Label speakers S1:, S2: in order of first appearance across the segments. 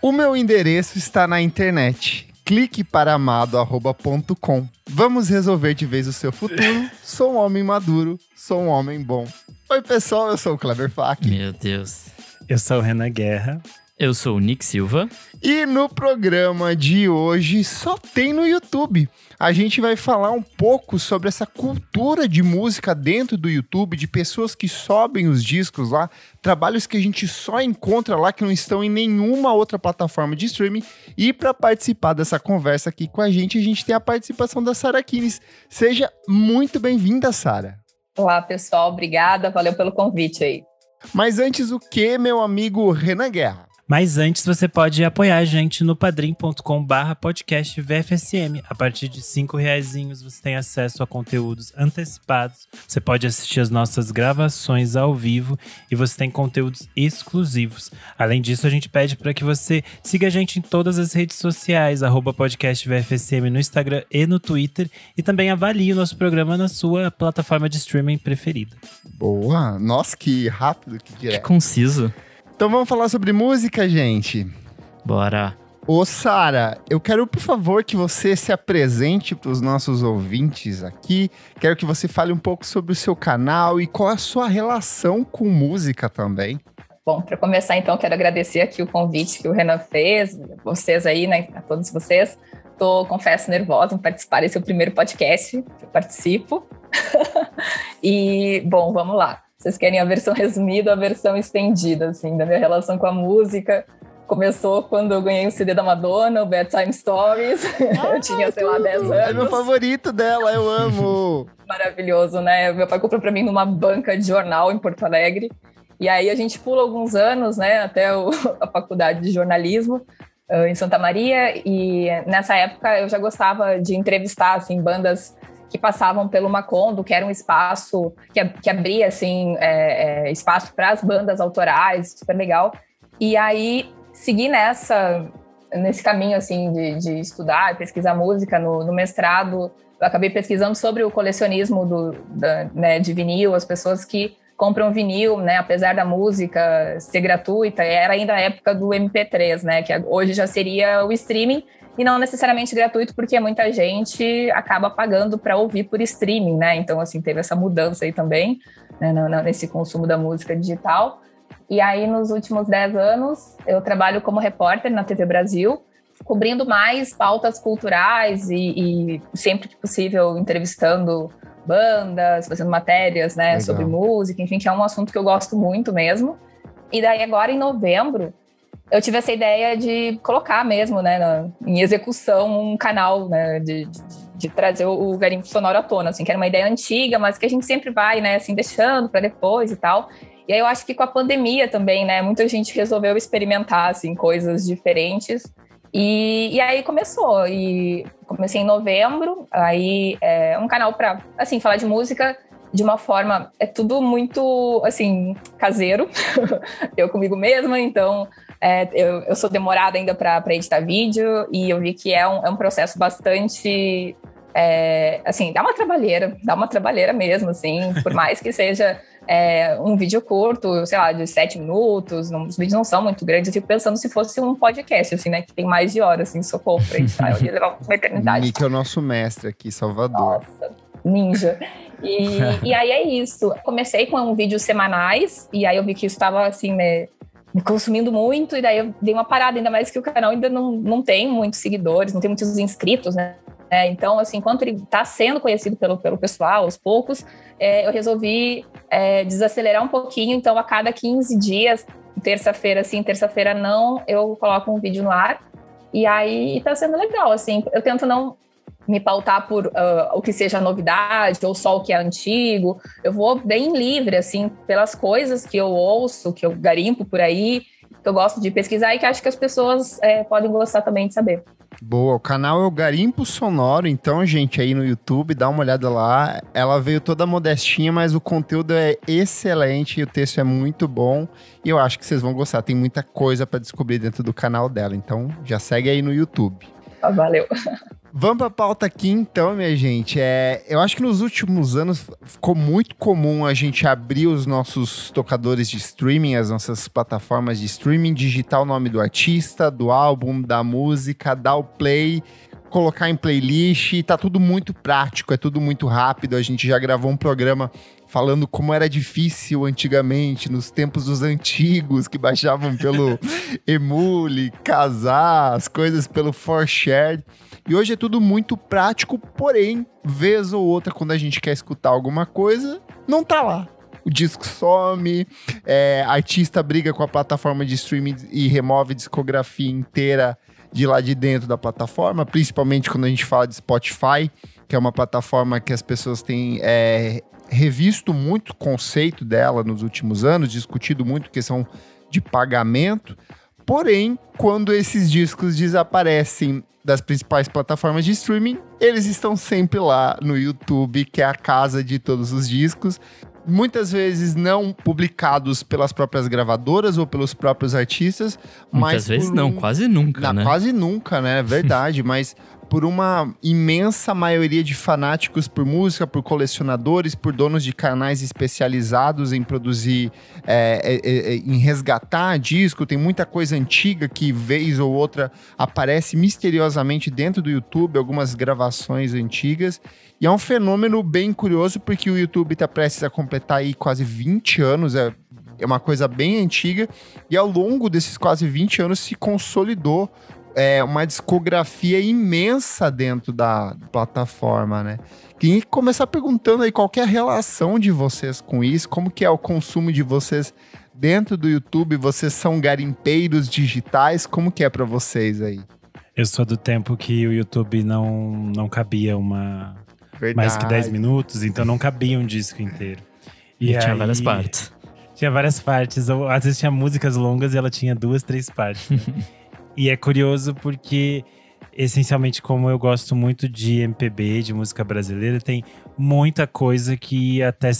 S1: O meu endereço está na internet. Clique para amado@.com. Vamos resolver de vez o seu futuro. Sou um homem maduro, sou um homem bom. Oi, pessoal, eu sou o Kleber Fak.
S2: Meu Deus.
S3: Eu sou o Renan Guerra.
S2: Eu sou o Nick Silva.
S1: E no programa de hoje só tem no YouTube. A gente vai falar um pouco sobre essa cultura de música dentro do YouTube, de pessoas que sobem os discos lá, trabalhos que a gente só encontra lá, que não estão em nenhuma outra plataforma de streaming. E para participar dessa conversa aqui com a gente tem a participação da Sara Kines. Seja muito bem-vinda, Sara.
S4: Olá, pessoal. Obrigada. Valeu pelo convite aí.
S1: Mas antes o que, meu amigo Renan Guerra?
S3: Mas antes você pode apoiar a gente no padrim.com/podcast VFSM. A partir de R$5 você tem acesso a conteúdos antecipados. Você pode assistir as nossas gravações ao vivo e você tem conteúdos exclusivos. Além disso, a gente pede para que você siga a gente em todas as redes sociais, @podcast VFSM no Instagram e no Twitter. E também avalie o nosso programa na sua plataforma de streaming preferida.
S1: Boa! Nossa, que rápido, que direto.
S2: Que conciso.
S1: Então vamos falar sobre música, gente?
S2: Bora.
S1: Ô, Sara, eu quero, por favor, que você se apresente para os nossos ouvintes aqui. Quero que você fale um pouco sobre o seu canal e qual é a sua relação com música também.
S4: Bom, para começar, então, quero agradecer aqui o convite que o Renan fez, vocês aí, né, a todos vocês. Confesso, nervosa em participar desse primeiro podcast que eu participo. E, bom, vamos lá. Vocês querem a versão resumida ou a versão estendida, assim, da minha relação com a música? Começou quando eu ganhei um CD da Madonna, o Bedtime Stories. Eu tinha, sei lá, 10 anos.
S1: É meu favorito dela, eu amo.
S4: Maravilhoso, né? Meu pai comprou pra mim numa banca de jornal em Porto Alegre. E aí a gente pula alguns anos, né, até a faculdade de jornalismo em Santa Maria. E nessa época eu já gostava de entrevistar, assim, bandas que passavam pelo Macondo, que era um espaço que abria, assim, espaço para as bandas autorais, super legal. E aí, segui nesse caminho, assim, de estudar e pesquisar música no mestrado. Eu acabei pesquisando sobre o colecionismo de vinil, as pessoas que compram vinil, né, apesar da música ser gratuita, era ainda a época do MP3, né, que hoje já seria o streaming, e não necessariamente gratuito, porque muita gente acaba pagando para ouvir por streaming, né? Então, assim, teve essa mudança aí também, né, nesse consumo da música digital. E aí, nos últimos 10 anos, eu trabalho como repórter na TV Brasil, cobrindo mais pautas culturais e sempre que possível entrevistando bandas, fazendo matérias, né, sobre música, enfim, que é um assunto que eu gosto muito mesmo. E daí, agora, em novembro, eu tive essa ideia de colocar mesmo, né, em execução um canal, né, de trazer o Garimpo Sonoro à tona, assim, que era uma ideia antiga, mas que a gente sempre vai, né, assim, deixando para depois e tal. E aí eu acho que com a pandemia também, né, muita gente resolveu experimentar, assim, coisas diferentes. E aí começou, e comecei em novembro, aí é um canal para, assim, falar de música de uma forma, é tudo muito, assim, caseiro, eu comigo mesma, então eu sou demorada ainda para editar vídeo, e eu vi que é um processo bastante, assim, dá uma trabalheira mesmo, assim, por mais que seja um vídeo curto, sei lá, de 7 minutos, os vídeos não são muito grandes, eu fico pensando se fosse um podcast, assim, né, que tem mais de hora, assim, socorro pra editar, eu ia levar uma eternidade.
S1: Nick é o nosso mestre aqui, Salvador.
S4: Nossa, ninja. E aí é isso, comecei com vídeos semanais, e aí eu vi que isso estava, assim, me consumindo muito, e daí eu dei uma parada, ainda mais que o canal ainda não tem muitos seguidores, não tem muitos inscritos, né? Então, assim, enquanto ele está sendo conhecido pelo pessoal, aos poucos, eu resolvi desacelerar um pouquinho. Então, a cada 15 dias, terça-feira sim, terça-feira não, eu coloco um vídeo no ar. E aí está sendo legal, assim. Eu tento não me pautar por o que seja novidade ou só o que é antigo. Eu vou bem livre, assim, pelas coisas que eu ouço, que eu garimpo por aí, que eu gosto de pesquisar e que acho que as pessoas podem gostar também de saber.
S1: Boa, o canal é o Garimpo Sonoro, então, gente, aí no YouTube, dá uma olhada lá. Ela veio toda modestinha, mas o conteúdo é excelente e o texto é muito bom. E eu acho que vocês vão gostar, tem muita coisa para descobrir dentro do canal dela. Então, já segue aí no YouTube.
S4: Valeu.
S1: Vamos pra pauta aqui então, minha gente. Eu acho que nos últimos anos ficou muito comum a gente abrir os nossos tocadores de streaming, as nossas plataformas de streaming, digitar o nome do artista, do álbum, da música, dar o play, colocar em playlist, e tá tudo muito prático, é tudo muito rápido. A gente já gravou um programa falando como era difícil antigamente, nos tempos dos antigos, que baixavam pelo Emule, Kazaa, as coisas pelo 4Share. E hoje é tudo muito prático, porém, vez ou outra, quando a gente quer escutar alguma coisa, não tá lá. O disco some, artista briga com a plataforma de streaming e remove a discografia inteira de lá de dentro da plataforma, principalmente quando a gente fala de Spotify, que é uma plataforma que as pessoas têm revisto muito o conceito dela nos últimos anos, discutido muito questão de pagamento. Porém, quando esses discos desaparecem das principais plataformas de streaming, eles estão sempre lá no YouTube, que é a casa de todos os discos. Muitas vezes não publicados pelas próprias gravadoras ou pelos próprios artistas.
S2: Muitas vezes não, quase nunca, né?
S1: Quase nunca, né? É verdade, mas por uma imensa maioria de fanáticos por música, por colecionadores, por donos de canais especializados em produzir, em resgatar disco. Tem muita coisa antiga que, vez ou outra, aparece misteriosamente dentro do YouTube, algumas gravações antigas. E é um fenômeno bem curioso, porque o YouTube está prestes a completar aí quase 20 anos, é uma coisa bem antiga, e ao longo desses quase 20 anos se consolidou uma discografia imensa dentro da plataforma, né? Queria começar perguntando aí qual que é a relação de vocês com isso, como que é o consumo de vocês dentro do YouTube, vocês são garimpeiros digitais, como que é pra vocês aí?
S3: Eu sou do tempo que o YouTube não cabia mais que 10 minutos, então não cabia um disco inteiro.
S2: E tinha várias partes.
S3: Tinha várias partes, ou às vezes tinha músicas longas e ela tinha 2, 3 partes. Né? E é curioso porque, essencialmente, como eu gosto muito de MPB, de música brasileira, tem muita coisa que até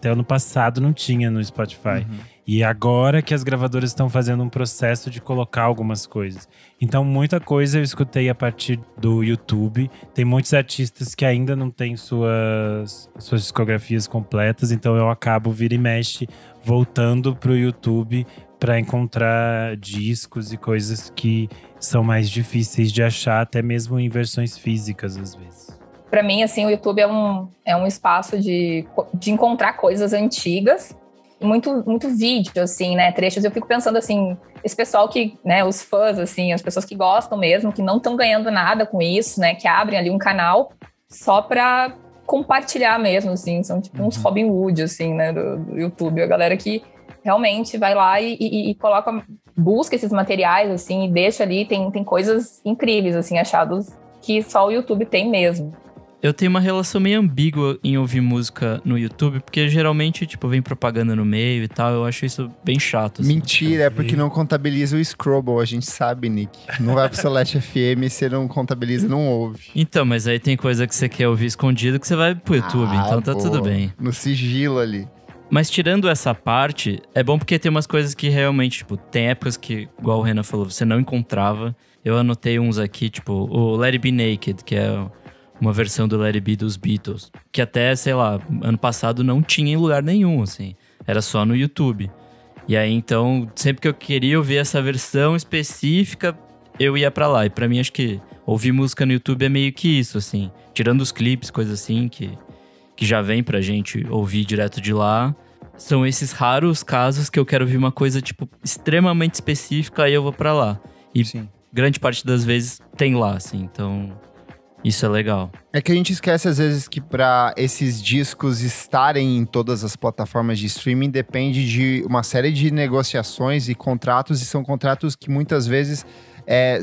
S3: ano passado não tinha no Spotify. Uhum. E agora que as gravadoras estão fazendo um processo de colocar algumas coisas. Então, muita coisa eu escutei a partir do YouTube. Tem muitos artistas que ainda não têm suas discografias completas. Então, eu acabo, vira e mexe, voltando pro YouTube para encontrar discos e coisas que são mais difíceis de achar, até mesmo em versões físicas, às vezes.
S4: Para mim, assim, o YouTube é um espaço de encontrar coisas antigas, muito vídeo, assim, né, trechos. Eu fico pensando, assim, esse pessoal que, né, os fãs, assim, as pessoas que gostam mesmo, que não estão ganhando nada com isso, né, que abrem ali um canal só para compartilhar mesmo, assim, são tipo uns Robin Hood, assim, né, do YouTube, a galera que realmente vai lá e busca esses materiais, assim, e deixa ali, tem coisas incríveis, assim, achados que só o YouTube tem mesmo.
S2: Eu tenho uma relação meio ambígua em ouvir música no YouTube, porque geralmente, tipo, vem propaganda no meio e tal, eu acho isso bem chato. Assim.
S1: Mentira, é porque não contabiliza o Scrubble, a gente sabe, Nick. Não vai pro Celeste FM, você não contabiliza, não ouve.
S2: Então, mas aí tem coisa que você quer ouvir escondido que você vai pro YouTube, então tá tudo bem.
S1: No sigilo ali.
S2: Mas tirando essa parte, é bom porque tem umas coisas que realmente, tipo, tem épocas que, igual o Renan falou, você não encontrava. Eu anotei uns aqui, tipo, o Let It Be Naked, que é uma versão do Let It Be dos Beatles, que até, sei lá, ano passado não tinha em lugar nenhum, assim. Era só no YouTube. E aí, então, sempre que eu queria ouvir essa versão específica, eu ia pra lá. E pra mim, acho que ouvir música no YouTube é meio que isso, assim. Tirando os clipes, coisas assim, que já vem pra gente ouvir direto de lá. São esses raros casos que eu quero ouvir uma coisa, tipo, extremamente específica, aí eu vou pra lá. E sim, grande parte das vezes tem lá, assim, então isso é legal.
S1: É que a gente esquece às vezes que pra esses discos estarem em todas as plataformas de streaming depende de uma série de negociações e contratos, e são contratos que muitas vezes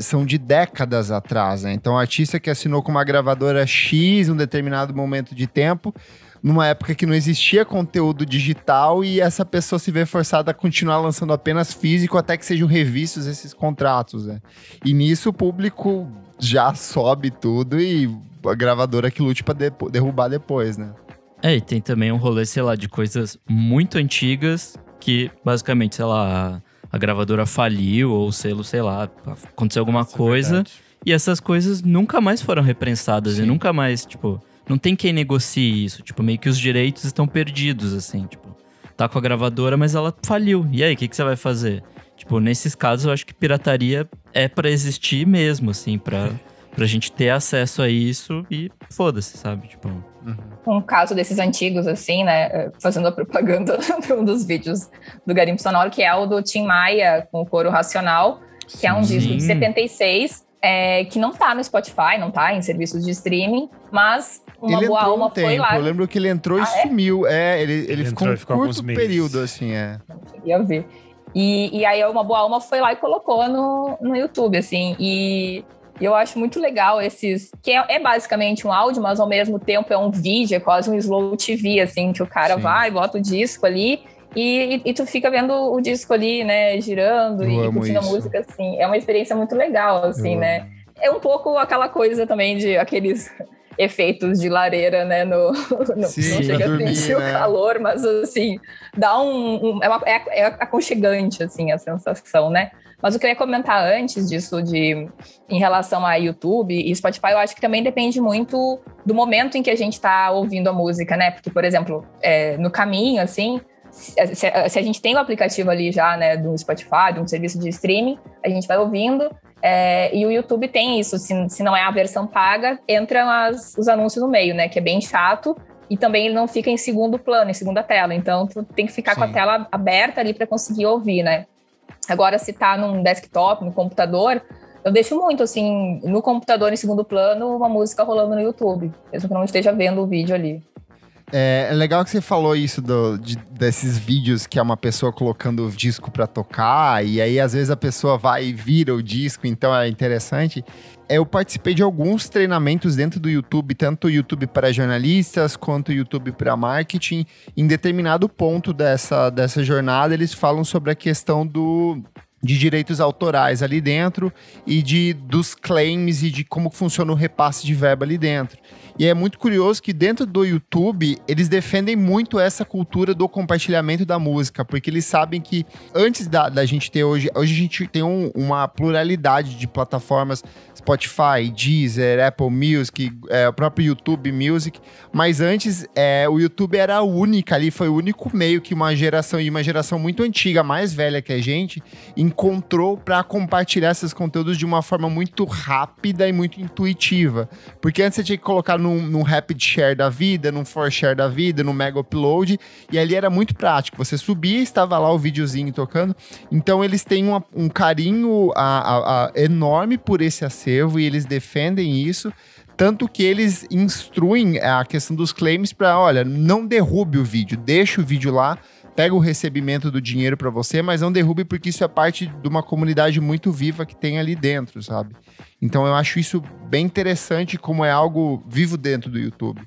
S1: são de décadas atrás, né? Então, o artista que assinou com uma gravadora X em um determinado momento de tempo, numa época que não existia conteúdo digital, e essa pessoa se vê forçada a continuar lançando apenas físico até que sejam revistos esses contratos, né? E nisso o público já sobe tudo e a gravadora que lute pra derrubar depois, né?
S2: E tem também um rolê, sei lá, de coisas muito antigas que, basicamente, sei lá, a gravadora faliu ou o selo, sei lá, aconteceu alguma coisa. E essas coisas nunca mais foram reprensadas.
S1: Sim.
S2: E nunca mais, tipo... Não tem quem negocie isso. Tipo, meio que os direitos estão perdidos, assim. Tipo, tá com a gravadora, mas ela faliu. E aí, o que você vai fazer? Tipo, nesses casos, eu acho que pirataria é pra existir mesmo, assim. Pra gente ter acesso a isso e foda-se, sabe? Tipo...
S4: Um caso desses antigos, assim, né? Fazendo a propaganda de um dos vídeos do Garimpo Sonoro, que é o do Tim Maia com o Coro Racional, que é um disco de 76, que não tá no Spotify, não tá em serviços de streaming, mas uma
S1: ele
S4: boa
S1: entrou
S4: alma foi lá.
S1: Eu lembro que ele entrou e sumiu. Ele ficou um curto período, assim,
S4: Não queria ver. E aí uma boa alma foi lá e colocou no YouTube, assim, e eu acho muito legal esses... Que é basicamente um áudio, mas ao mesmo tempo é um vídeo, é quase um slow TV, assim, que o cara vai, bota o disco ali e tu fica vendo o disco ali, né, girando e curtindo a música, assim. É uma experiência muito legal, assim, né? É um pouco aquela coisa também de aqueles efeitos de lareira, né,
S1: Sim,
S4: não chega
S1: dormir,
S4: a sentir, né, o calor, mas, assim, dá é aconchegante, assim, a sensação, né? Mas o que eu ia comentar antes disso, em relação a YouTube e Spotify, eu acho que também depende muito do momento em que a gente está ouvindo a música, né? Porque, por exemplo, no caminho, assim, se a gente tem o aplicativo ali já, né, do Spotify, de um serviço de streaming, a gente vai ouvindo, e o YouTube tem isso, se não é a versão paga, entram os anúncios no meio, né? Que é bem chato. E também ele não fica em segundo plano, em segunda tela. Então, tu tem que ficar com a tela aberta ali para conseguir ouvir, né? Agora, se tá num desktop, no computador, eu deixo muito, assim, no computador, em segundo plano, uma música rolando no YouTube, mesmo que eu não esteja vendo o vídeo ali.
S1: É legal que você falou isso desses vídeos que é uma pessoa colocando o disco pra tocar, e aí às vezes a pessoa vai e vira o disco, então é interessante. Eu participei de alguns treinamentos dentro do YouTube, tanto o YouTube para jornalistas quanto o YouTube para marketing. Em determinado ponto dessa jornada, eles falam sobre a questão de direitos autorais ali dentro e dos claims e de como funciona o repasse de verba ali dentro. E é muito curioso que dentro do YouTube, eles defendem muito essa cultura do compartilhamento da música, porque eles sabem que antes da gente ter hoje a gente tem uma pluralidade de plataformas, Spotify, Deezer, Apple Music, o próprio YouTube Music, mas antes o YouTube era a única ali, foi o único meio que uma geração muito antiga, mais velha que a gente, encontrou para compartilhar esses conteúdos de uma forma muito rápida e muito intuitiva, porque antes você tinha que colocar num Rapid Share da vida, num For Share da vida, num Mega Upload, e ali era muito prático. Você subia e estava lá o videozinho tocando. Então eles têm um carinho enorme por esse acervo e eles defendem isso. Tanto que eles instruem a questão dos claims para, olha, não derrube o vídeo, deixa o vídeo lá, pega o recebimento do dinheiro para você, mas não derrube porque isso é parte de uma comunidade muito viva que tem ali dentro, sabe? Então eu acho isso bem interessante como é algo vivo dentro do YouTube.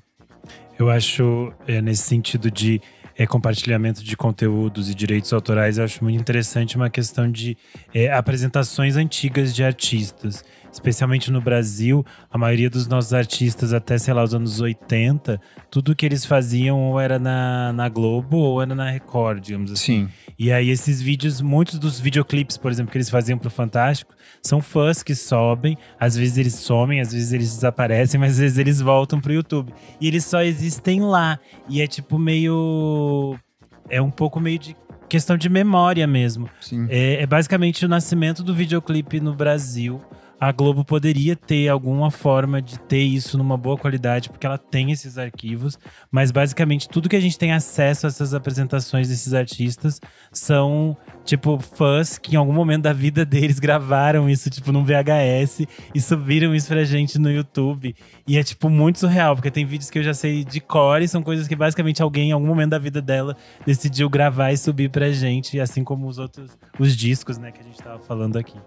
S3: Eu acho, nesse sentido de compartilhamento de conteúdos e direitos autorais, eu acho muito interessante uma questão de apresentações antigas de artistas. Especialmente no Brasil, a maioria dos nossos artistas, até, sei lá, os anos 80, tudo que eles faziam ou era na Globo ou era na Record, digamos assim.
S1: Sim.
S3: E aí esses vídeos, muitos dos videoclipes, por exemplo, que eles faziam pro Fantástico, são fãs que sobem, às vezes eles somem, às vezes eles desaparecem, mas às vezes eles voltam pro YouTube. E eles só existem lá. E é tipo meio... É um pouco meio de questão de memória mesmo.
S1: Sim.
S3: É basicamente o nascimento do videoclipe no Brasil. A Globo poderia ter alguma forma de ter isso numa boa qualidade, porque ela tem esses arquivos, mas basicamente tudo que a gente tem acesso a essas apresentações desses artistas são, tipo, fãs que em algum momento da vida deles gravaram isso, tipo, num VHS e subiram isso pra gente no YouTube. E é, tipo, muito surreal, porque tem vídeos que eu já sei de cor e são coisas que basicamente alguém em algum momento da vida dela decidiu gravar e subir pra gente, assim como os discos, né, que a gente tava falando aqui.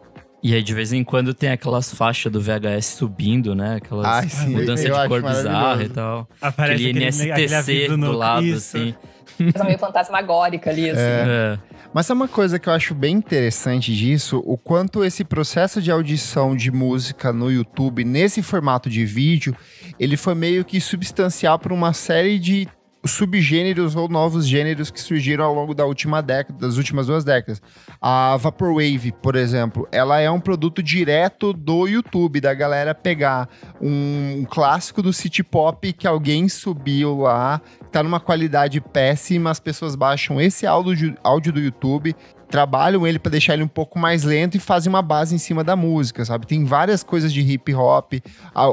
S2: E aí, de vez em quando, tem aquelas faixas do VHS subindo, né? Aquelas mudanças de cor bizarra e tal.
S3: Aparece
S2: aquele NSTC do lado,
S3: isso.
S2: assim.
S4: Coisa meio fantasmagórica ali, assim.
S1: Mas é uma coisa que eu acho bem interessante disso, o quanto esse processo de audição de música no YouTube, nesse formato de vídeo, ele foi meio que substancial para uma série de subgêneros ou novos gêneros que surgiram ao longo da última década, das últimas 2 décadas. A Vaporwave, por exemplo, ela é um produto direto do YouTube, da galera pegar um clássico do City Pop que alguém subiu lá, tá numa qualidade péssima, as pessoas baixam esse áudio do YouTube, trabalham ele para deixar ele um pouco mais lento e fazem uma base em cima da música, sabe? Tem várias coisas de hip hop,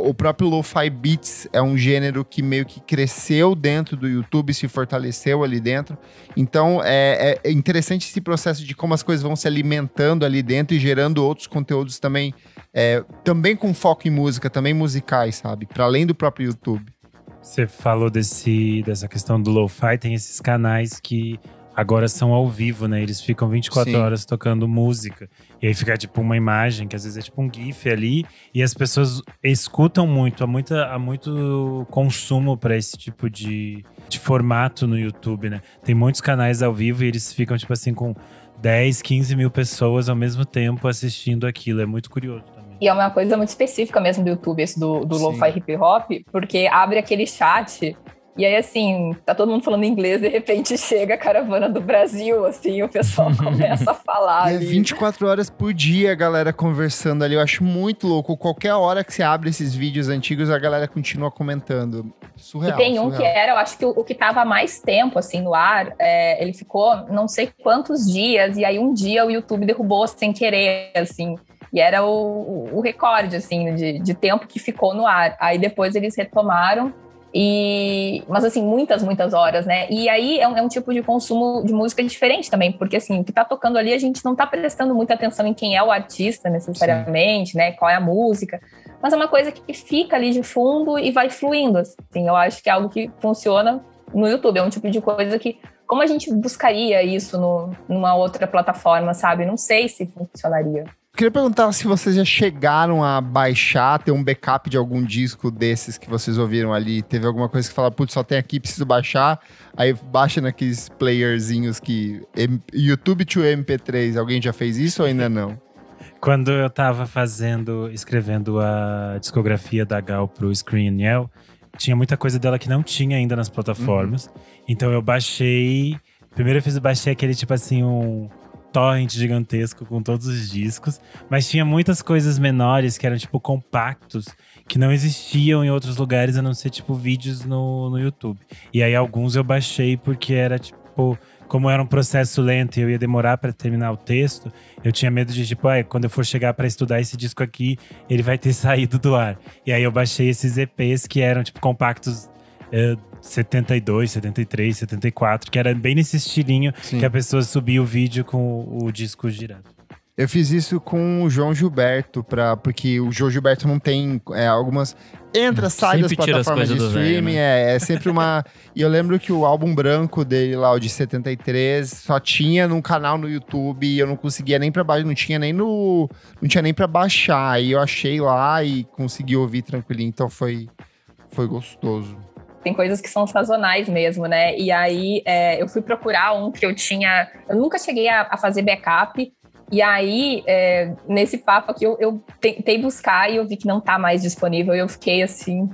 S1: o próprio lo-fi beats é um gênero que meio que cresceu dentro do YouTube, se fortaleceu ali dentro. Então é interessante esse processo de como as coisas vão se alimentando ali dentro e gerando outros conteúdos também, também com foco em música, também musicais, sabe? Para além do próprio YouTube.
S3: Você falou dessa questão do lo-fi, tem esses canais que agora são ao vivo, né? Eles ficam 24
S1: Sim.
S3: horas tocando música. E aí fica tipo uma imagem, que às vezes é tipo um GIF ali. E as pessoas escutam muito. Há muito consumo para esse tipo de formato no YouTube, né? Tem muitos canais ao vivo e eles ficam tipo assim com 10, 15 mil pessoas ao mesmo tempo assistindo aquilo. É muito curioso também.
S4: E é uma coisa muito específica mesmo do YouTube, esse do lo-fi hip hop, porque abre aquele chat. E aí, assim, tá todo mundo falando inglês, de repente chega a caravana do Brasil, assim, o pessoal começa a falar.
S1: E é 24 horas por dia a galera conversando ali. Eu acho muito louco. Qualquer hora que você abre esses vídeos antigos, a galera continua comentando. Surreal.
S4: E tem um que era, eu acho que o que tava há mais tempo, assim, no ar, ele ficou não sei quantos dias, e aí um dia o YouTube derrubou sem querer, assim. E era o recorde, assim, de tempo que ficou no ar. Aí depois eles retomaram. Mas assim, muitas horas, né? E aí é um tipo de consumo de música diferente também, porque assim, o que tá tocando ali, a gente não tá prestando muita atenção em quem é o artista necessariamente, né? Qual é a música, mas é uma coisa que fica ali de fundo e vai fluindo, assim. Eu acho que é algo que funciona no YouTube, é um tipo de coisa que, como a gente buscaria isso numa outra plataforma, sabe? Não sei se funcionaria.
S1: Queria perguntar se vocês já chegaram a baixar, ter um backup de algum disco desses que vocês ouviram ali. Teve alguma coisa que fala, putz, só tem aqui, preciso baixar. Aí baixa naqueles playerzinhos que... YouTube to MP3, alguém já fez isso ou ainda não?
S3: Quando eu tava escrevendo a discografia da Gal pro Screen Yell, tinha muita coisa dela que não tinha ainda nas plataformas. Então eu baixei... Primeiro eu baixei aquele tipo assim, um torrent gigantesco com todos os discos, mas tinha muitas coisas menores que eram tipo compactos, que não existiam em outros lugares a não ser tipo vídeos no YouTube. E aí alguns eu baixei porque era tipo, como era um processo lento e eu ia demorar para terminar o texto, eu tinha medo de tipo, quando eu for chegar para estudar esse disco aqui, ele vai ter saído do ar. E aí eu baixei esses EPs que eram tipo compactos 72, 73, 74, que era bem nesse estilinho. Sim. Que a pessoa subia o vídeo com o disco girado.
S1: Eu fiz isso com o João Gilberto, porque o João Gilberto não tem algumas... sai das plataformas de streaming, né? É sempre uma... E eu lembro que o álbum branco dele lá, o de 73, só tinha num canal no YouTube e eu não conseguia nem pra baixar, não tinha nem pra baixar. Aí eu achei lá e consegui ouvir tranquilinho, então foi gostoso.
S4: Tem coisas que são sazonais mesmo, né? E aí eu fui procurar um que eu nunca cheguei a fazer backup. E aí, nesse papo aqui, eu tentei buscar e eu vi que não tá mais disponível. E eu fiquei assim,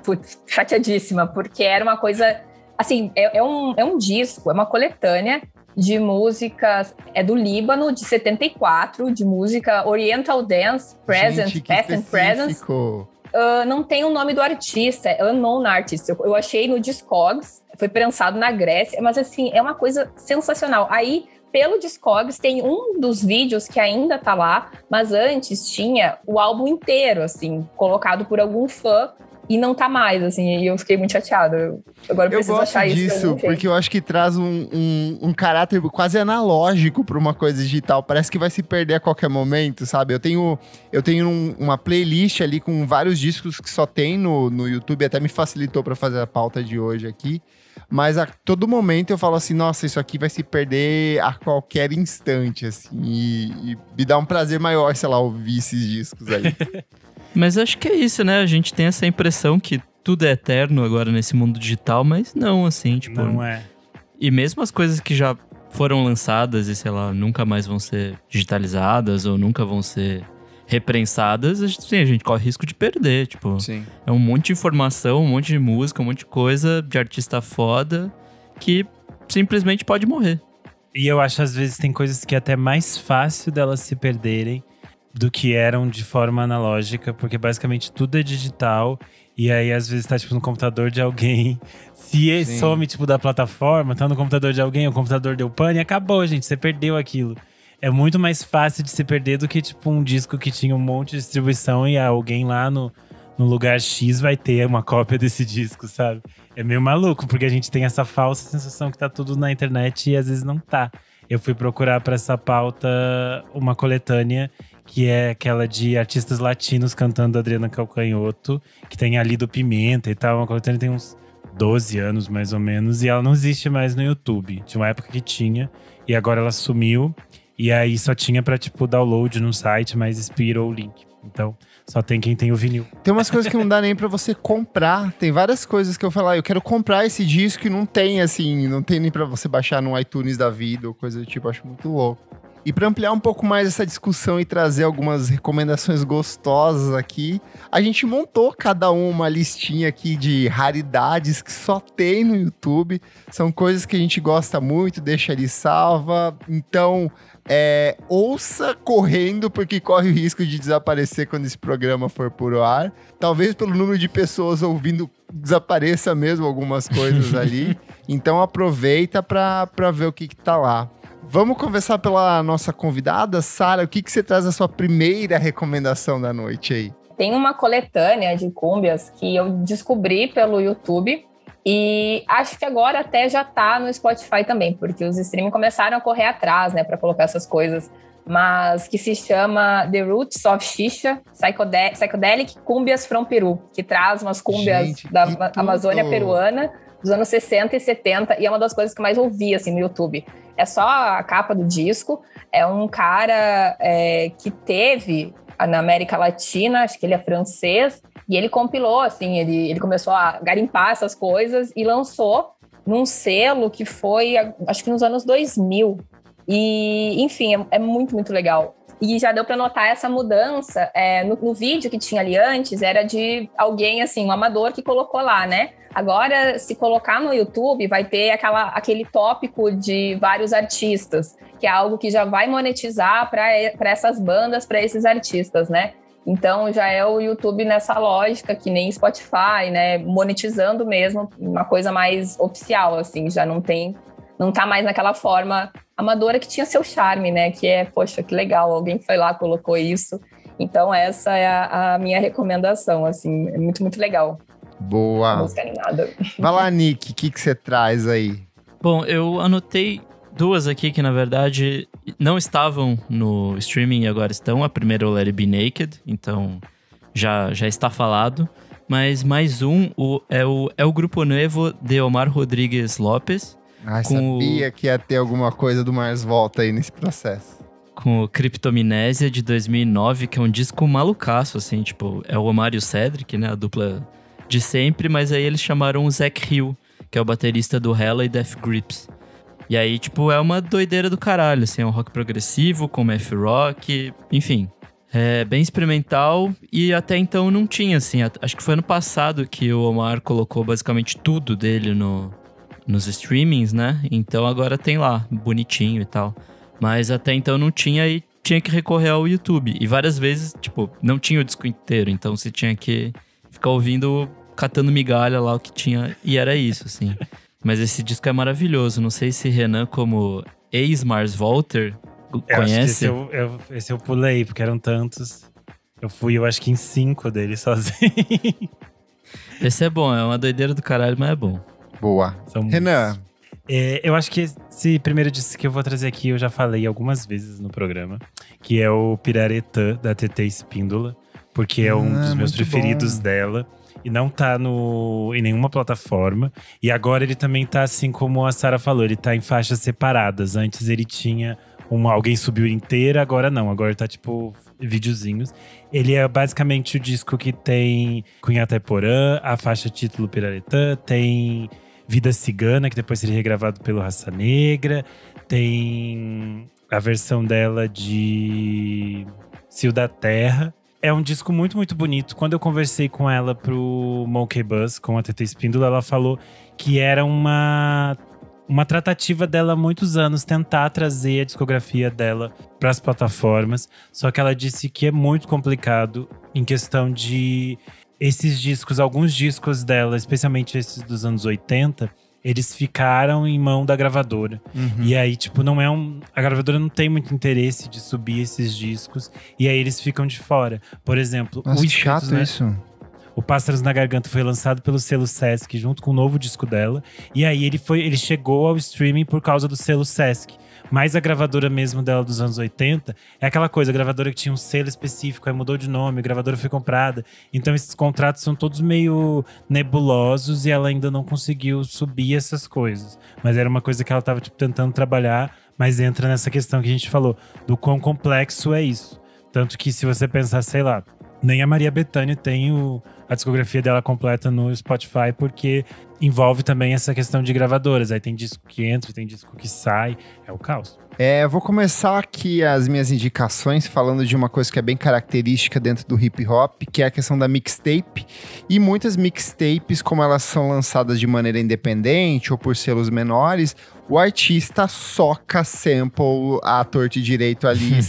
S4: chateadíssima, porque era uma coisa... Assim, é um disco, é uma coletânea de músicas, é do Líbano, de 74, de música Oriental Dance, Present, Past and Present. Não tem o nome do artista, é Unknown Artist. Eu achei no Discogs, foi prensado na Grécia, mas assim, é uma coisa sensacional. Aí, pelo Discogs, tem um dos vídeos que ainda tá lá, mas antes tinha o álbum inteiro, assim, colocado por algum fã, e não tá mais, assim, e eu fiquei muito chateada. Agora eu preciso achar isso.
S1: Eu gosto disso, porque eu acho que traz um caráter quase analógico pra uma coisa digital. Parece que vai se perder a qualquer momento, sabe? Eu tenho uma playlist ali com vários discos que só tem no YouTube, até me facilitou pra fazer a pauta de hoje aqui. Mas a todo momento eu falo assim, nossa, isso aqui vai se perder a qualquer instante, assim. E me dá um prazer maior, sei lá, ouvir esses discos aí.
S2: Mas acho que é isso, né? A gente tem essa impressão que tudo é eterno agora nesse mundo digital, mas não, assim, tipo...
S3: Não é.
S2: E mesmo as coisas que já foram lançadas e, sei lá, nunca mais vão ser digitalizadas ou nunca vão ser reprensadas, a gente corre risco de perder, tipo...
S1: Sim.
S2: É um monte de informação, um monte de música, um monte de coisa de artista foda que simplesmente pode morrer.
S3: E eu acho, às vezes, tem coisas que é até mais fácil delas se perderem do que eram de forma analógica, porque basicamente tudo é digital. E aí, às vezes, tá, tipo, no computador de alguém. Se some, tipo, da plataforma, tá no computador de alguém, o computador deu pane e acabou, gente. Você perdeu aquilo. É muito mais fácil de se perder do que, tipo, um disco que tinha um monte de distribuição e alguém lá no lugar X vai ter uma cópia desse disco, sabe? É meio maluco, porque a gente tem essa falsa sensação que tá tudo na internet e às vezes não tá. Eu fui procurar pra essa pauta uma coletânea que é aquela de artistas latinos cantando Adriana Calcanhoto, que tem ali do Pimenta e tal. Uma coletânea tem uns 12 anos, mais ou menos, e ela não existe mais no YouTube. Tinha uma época que tinha, e agora ela sumiu. E aí só tinha pra, tipo, download no site, mas expirou o link. Então, só tem quem tem o vinil.
S1: Tem umas coisas que não dá nem pra você comprar. Tem várias coisas que eu falo, eu quero comprar esse disco e não tem, assim, não tem nem pra você baixar no iTunes da vida ou coisa do tipo. Acho muito louco. E para ampliar um pouco mais essa discussão e trazer algumas recomendações gostosas aqui, a gente montou cada uma listinha aqui de raridades que só tem no YouTube. São coisas que a gente gosta muito, deixa ali salva. Então, ouça correndo, porque corre o risco de desaparecer quando esse programa for por ar. Talvez pelo número de pessoas ouvindo desapareça mesmo algumas coisas ali. Então aproveita para ver o que tá lá. Vamos conversar pela nossa convidada, Sara. O que você traz da sua primeira recomendação da noite aí?
S4: Tem uma coletânea de cúmbias que eu descobri pelo YouTube e acho que agora até já tá no Spotify também, porque os streaming começaram a correr atrás, né, para colocar essas coisas, mas que se chama The Roots of Xixa, Psychedelic Cúmbias from Peru, que traz umas cúmbias da Amazônia peruana dos anos 60 e 70, e é uma das coisas que mais ouvi, assim, no YouTube. É só a capa do disco, é um cara que teve na América Latina, acho que ele é francês, e ele compilou, assim, ele começou a garimpar essas coisas e lançou num selo que foi, acho que nos anos 2000. E, enfim, é muito, muito legal. E já deu para notar essa mudança. No vídeo que tinha ali antes, era de alguém, assim, um amador que colocou lá, né? Agora, se colocar no YouTube, vai ter aquele tópico de vários artistas, que é algo que já vai monetizar para essas bandas, para esses artistas, né? Então, já é o YouTube nessa lógica, que nem Spotify, né? Monetizando mesmo, uma coisa mais oficial, assim, já não tá mais naquela forma amadora que tinha seu charme, né? Que poxa, que legal, alguém foi lá, colocou isso. Então, essa é a minha recomendação, assim, é muito, muito legal.
S1: Boa.
S4: Música animada.
S1: Vai lá, Nick, o que você traz aí?
S2: Bom, eu anotei duas aqui que, na verdade, não estavam no streaming e agora estão. A primeira é o Let It Be Naked, então já está falado. Mas mais um é o Grupo Nuevo de Omar Rodrigues Lopes.
S1: Sabia que ia ter alguma coisa do Mars Volta aí nesse processo.
S2: Com o Criptomnésia de 2009, que é um disco malucaço, assim, tipo, é o Omar e o Cedric, né, a dupla de sempre, mas aí eles chamaram o Zach Hill, que é o baterista do Hella e Death Grips. E aí, tipo, é uma doideira do caralho, assim, é um rock progressivo, com math rock, enfim. É bem experimental e até então não tinha, assim, acho que foi ano passado que o Omar colocou basicamente tudo dele nos streamings, né? Então agora tem lá, bonitinho e tal. Mas até então não tinha e tinha que recorrer ao YouTube. E várias vezes, tipo, não tinha o disco inteiro, então você tinha que ficar ouvindo, catando migalha lá o que tinha, e era isso, assim. Mas esse disco é maravilhoso. Não sei se Renan, como ex-Mars Volta, conhece.
S3: Acho que esse eu pulei, porque eram tantos. Eu acho que em 5 deles sozinho.
S2: Esse é bom, é uma doideira do caralho, mas é bom.
S1: Boa. Renan.
S3: Eu acho que esse primeiro disco que eu vou trazer aqui, eu já falei algumas vezes no programa, que é o Piraretã, da TT Espíndola, porque é um dos meus preferidos dela. E não tá em nenhuma plataforma. E agora ele também tá, assim como a Sara falou, ele tá em faixas separadas. Antes ele tinha alguém subiu inteira, agora não. Agora tá tipo videozinhos. Ele é basicamente o disco que tem Cunhata Porã, a faixa título Piraretã, tem Vida Cigana, que depois seria regravado pelo Raça Negra. Tem a versão dela de Cio da Terra. É um disco muito, muito bonito. Quando eu conversei com ela pro Monkey Buzz, com a TT Espíndola, ela falou que era uma uma tratativa dela há muitos anos tentar trazer a discografia dela para as plataformas. Só que ela disse que é muito complicado em questão de esses discos, alguns discos dela, especialmente esses dos anos 80, eles ficaram em mão da gravadora. E aí, tipo, a gravadora não tem muito interesse de subir esses discos. E aí eles ficam de fora. Por exemplo,
S1: Nossa,
S3: o
S1: que chato, né? Isso.
S3: O Pássaros na Garganta foi lançado pelo selo Sesc junto com o novo disco dela. E aí ele chegou ao streaming por causa do selo Sesc. Mas a gravadora mesmo dela dos anos 80 é aquela coisa, a gravadora que tinha um selo específico, aí mudou de nome, a gravadora foi comprada. Então esses contratos são todos meio nebulosos e ela ainda não conseguiu subir essas coisas. Mas era uma coisa que ela estava tentando trabalhar, mas entra nessa questão que a gente falou, do quão complexo é isso. Tanto que se você pensar, sei lá, nem a Maria Bethânia tem a discografia dela completa no Spotify, porque envolve também essa questão de gravadoras. Aí tem disco que entra, tem disco que sai. É o caos.
S1: Eu vou começar aqui as minhas indicações falando de uma coisa que é bem característica dentro do hip hop, que é a questão da mixtape. E muitas mixtapes, como elas são lançadas de maneira independente ou por selos menores, o artista soca sample à torta e direito ali,